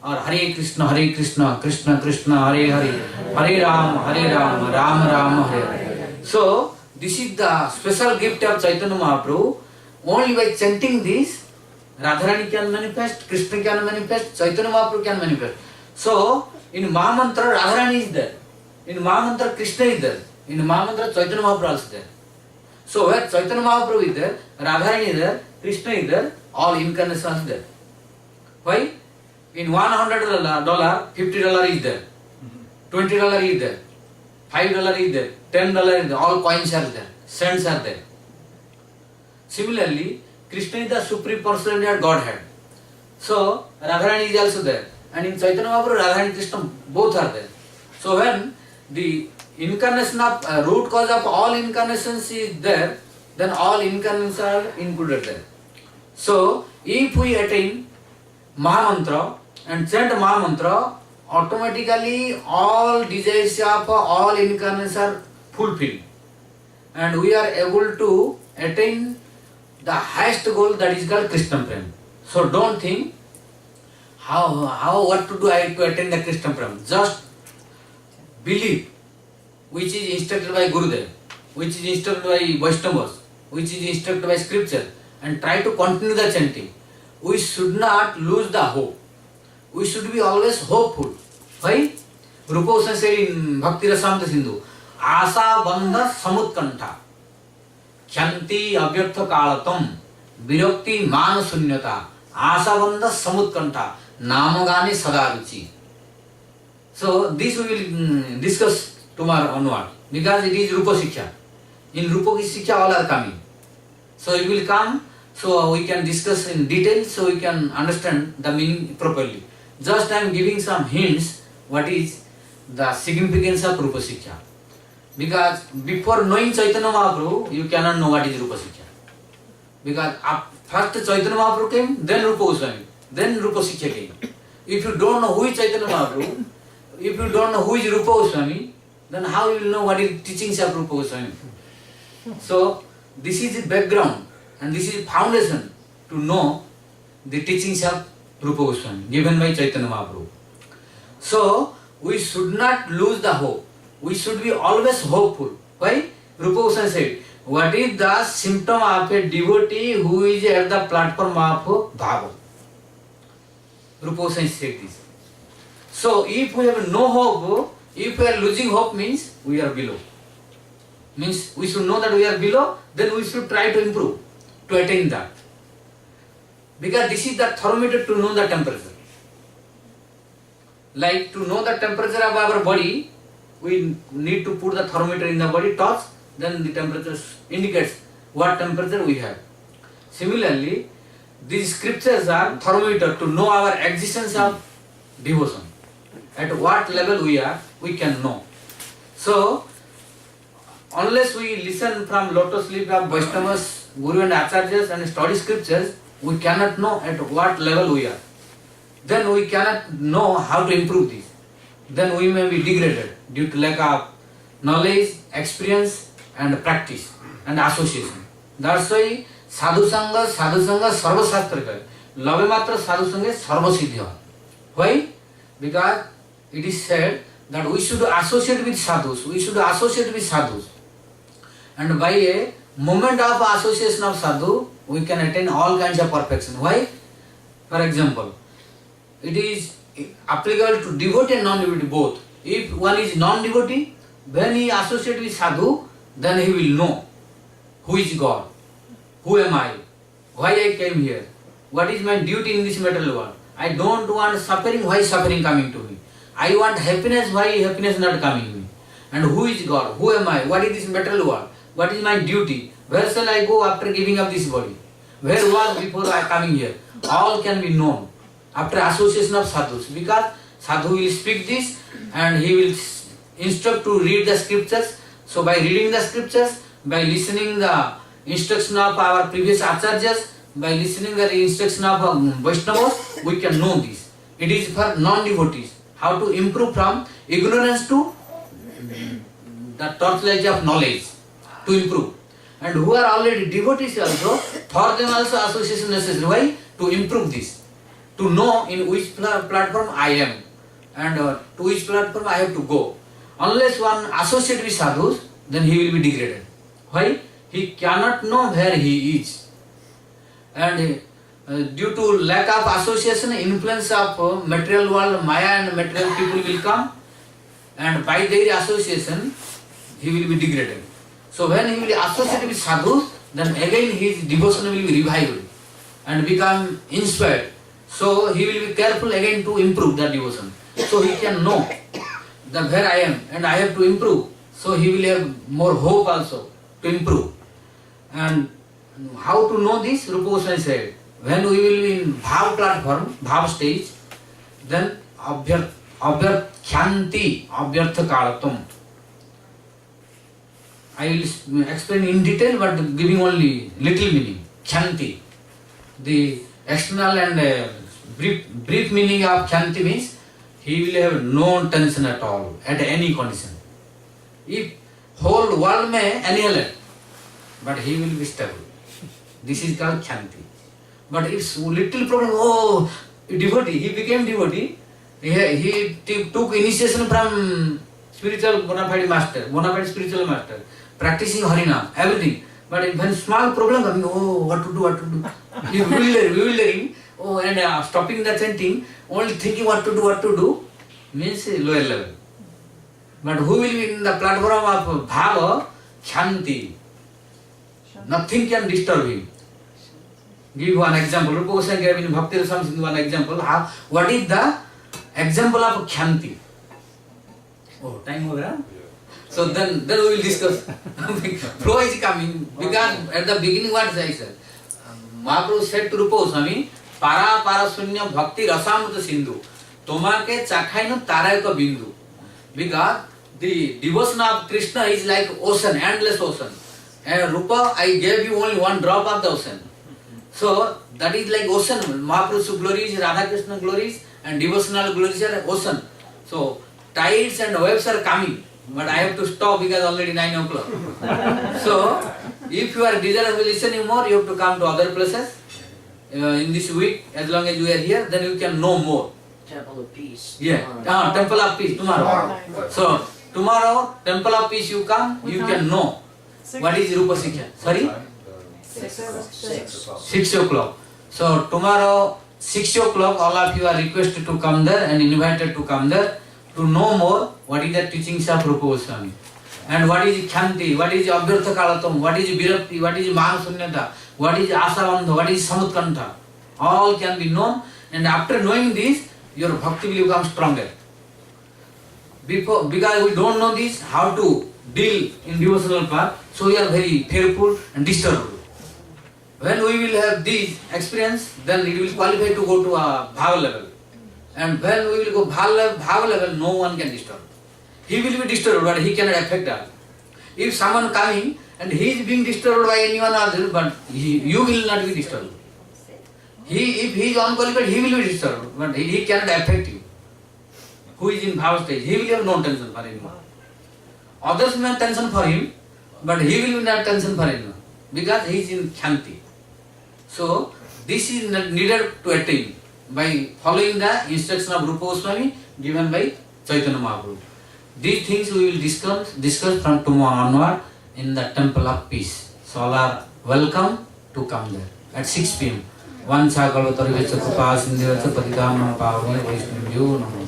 Or Hare Krishna, Krishna Krishna, Hare Hare, Hare Ram, Ram Ram, Hare Hare. So, this is the special gift of Chaitanya Mahaprabhu. Only by chanting this, Radharani can manifest, Krishna can manifest, Chaitanya Mahaprabhu can manifest. So, in Mahamantra, Radharani is there. In Mahamantra, Krishna is there. In Mahamantra, Chaitanya Mahaprabhu is there. So, where Chaitanya Mahaprabhu is there, Radharani is there, Krishna is there, all incarnations are there. Why? In $100, $50 is there, $20 is there, $5 is there, $10 is there, all coins are there, cents are there. Similarly, Krishna is the supreme personality of Godhead. So, Radharani is also there. And in Chaitanya Mahaprabhu, Radharani and Krishna both are there. So, when the incarnation of root cause of all incarnations is there, then all incarnations are included there. So, if we attain Mahamantra and chant Mahamantra, automatically all desires of all incarnations are fulfilled. And we are able to attain the highest goal, that is called Krishna Prem. So don't think what to do to attain the Krishna Prem. Just believe, which is instructed by Gurudev, which is instructed by Vaishnavas, which is instructed by scripture, and try to continue the chanting. We should not lose the hope. We should be always hopeful. Why? Rupa Goswami said in Bhakti Rasamrita Sindhu, Asa Bandha Samutkantha Kyanti Avyartha Kalatam Virakti Mana Sunyata Asa Bandha Samutkantha Namagani Sadaruchi. So this we will discuss tomorrow onward, because it is Rupa Siksha. In Rupa Siksha all are coming. So it will come, so we can discuss in detail, so we can understand the meaning properly. Just I am giving some hints what is the significance of Rupa Siksha. Because before knowing Chaitanya Mahaprabhu, you cannot know what is Rupa Siksha. Because first Chaitanya Mahaprabhu came, then Rupa Goswami, then Rupa Siksha came. If you don't know who is Chaitanya Mahaprabhu, if you don't know who is Rupa Goswami, then how you will know what is teachings of Rupa Goswami? So this is the background and this is the foundation to know the teachings of Rupa Goswami given by Chaitanya Mahaprabhu. So we should not lose the hope. We should be always hopeful. Why? Rupa Goswami said, what is the symptom of a devotee who is at the platform of Bhava? Rupa Goswami said this. So if we have no hope, if we are losing hope, means we are below. Means we should know that we are below, then we should try to improve, to attain that. Because this is the thermometer to know the temperature. Like to know the temperature of our body, we need to put the thermometer in the body, touch, then the temperature indicates what temperature we have. Similarly, these scriptures are thermometer to know our existence of devotion. At what level we are, we can know. So, unless we listen from lotus leaf of Vaishnavas, Guru and Acharyas and study scriptures, we cannot know at what level we are. Then we cannot know how to improve this. Then we may be degraded due to lack of knowledge, experience and practice and association. That's why sadhu sangha sarva shastra hai. Lave matra sadhu sangha sarva siddhi. Why? Because it is said that we should associate with sadhus. We should associate with sadhus. And by a moment of association of sadhu, we can attain all kinds of perfection. Why? For example, it is applicable to devotee and non-devotee both. If one is non-devotee, when he associates with sadhu, then he will know who is God, who am I, why I came here, what is my duty in this material world. I don't want suffering, why suffering coming to me? I want happiness, why happiness not coming to me? And who is God? Who am I? What is this material world? What is my duty? Where shall I go after giving up this body? Where was before I coming here? All can be known after association of sadhus. Because sadhu will speak this and he will instruct to read the scriptures. So by reading the scriptures, by listening the instruction of our previous acharyas, by listening the instruction of Vaishnavas, we can know this. It is for non-devotees. How to improve from ignorance to the torchlight of knowledge. To improve. And who are already devotees also, for them also association necessary. Why? To improve this. To know in which platform I am. And to which platform I have to go. Unless one associate with sadhus, then he will be degraded. Why? He cannot know where he is. And due to lack of association, influence of material world, Maya and material people will come. And by their association, he will be degraded. So when he will associate with sadhus, then again his devotion will be revived and become inspired. So he will be careful again to improve that devotion. So he can know that where I am and I have to improve. So he will have more hope also to improve. And how to know this? Rupa Goswami said, when we will be in bhav platform, bhav stage, then abhyarthanti, abhyartha kalatam. I will explain in detail but giving only little meaning. Khanti. The external and brief meaning of khanti means he will have no tension at all, at any condition. If whole world may annihilate, but he will be stable. This is called khanti. But if little problem, devotee, he became devotee, he took initiation from spiritual bona fide spiritual master, practicing Harinam, everything. But when small problem coming, what to do, he bewildering, and stopping the chanting, only thinking what to do, means lower level. But who will be in the platform of bhava, khanti, nothing can disturb him. Give one example. Rupa Goswami gave in Bhakti Rasamrita Sindhu one example. What is the example of khanti? Oh, time over. So then we will discuss. Flow is coming because at the beginning what I said. Mahaprabhu said to Rupa Goswami, para sunya bhakti rasamrita sindhu. Tomake chakhaino tarayaka bindu. Because the devotion of Krishna is like ocean, endless ocean. And Rupa, I gave you only one drop of the ocean. So that is like ocean. Mahaprabhu's glories, Radha Krishna glories, and devotional glories are ocean. So tides and waves are coming. But I have to stop because already 9 o'clock. So if you are desirous of listening more, you have to come to other places in this week. As long as you are here, then you can know more. Temple of Peace. Yeah, Temple of Peace tomorrow. So tomorrow, Temple of Peace you come, you can know what is Rupa Siksha. Sorry? 6 o'clock. So tomorrow 6 o'clock all of you are requested to come there and invited to come there to know more what is the teachings of Rupa Goswami. And what is Khanti, what is Abhyartha Kalatam, what is Virakti, what is Mahasunyata, what is Asavandha, what is Samutkantha. All can be known, and after knowing this, your bhakti will become stronger. Because we don't know this, how to deal in devotional path, so we are very fearful and disturbed. When we will have this experience, then it will qualify to go to a bhava level. And when we will go bhava level, no one can disturb. He will be disturbed, but he cannot affect us. If someone coming and he is being disturbed by anyone else, but you will not be disturbed. If he is unqualified, he will be disturbed, but he cannot affect you. Who is in bhava stage, he will have no tension for him. Others may have tension for him, but he will not have tension for him because he is in khanti. So this is needed to attain by following the instruction of Rupa Goswami given by Chaitanya Mahaprabhu. These things we will discuss from tomorrow onward in the Temple of Peace. So all are welcome to come there at 6 p.m. Vancha kalvatarvecha kripa sindhyacha patitamam pavane vaishnavyo namo.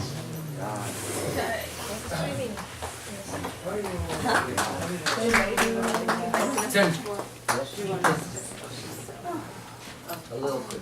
A little bit.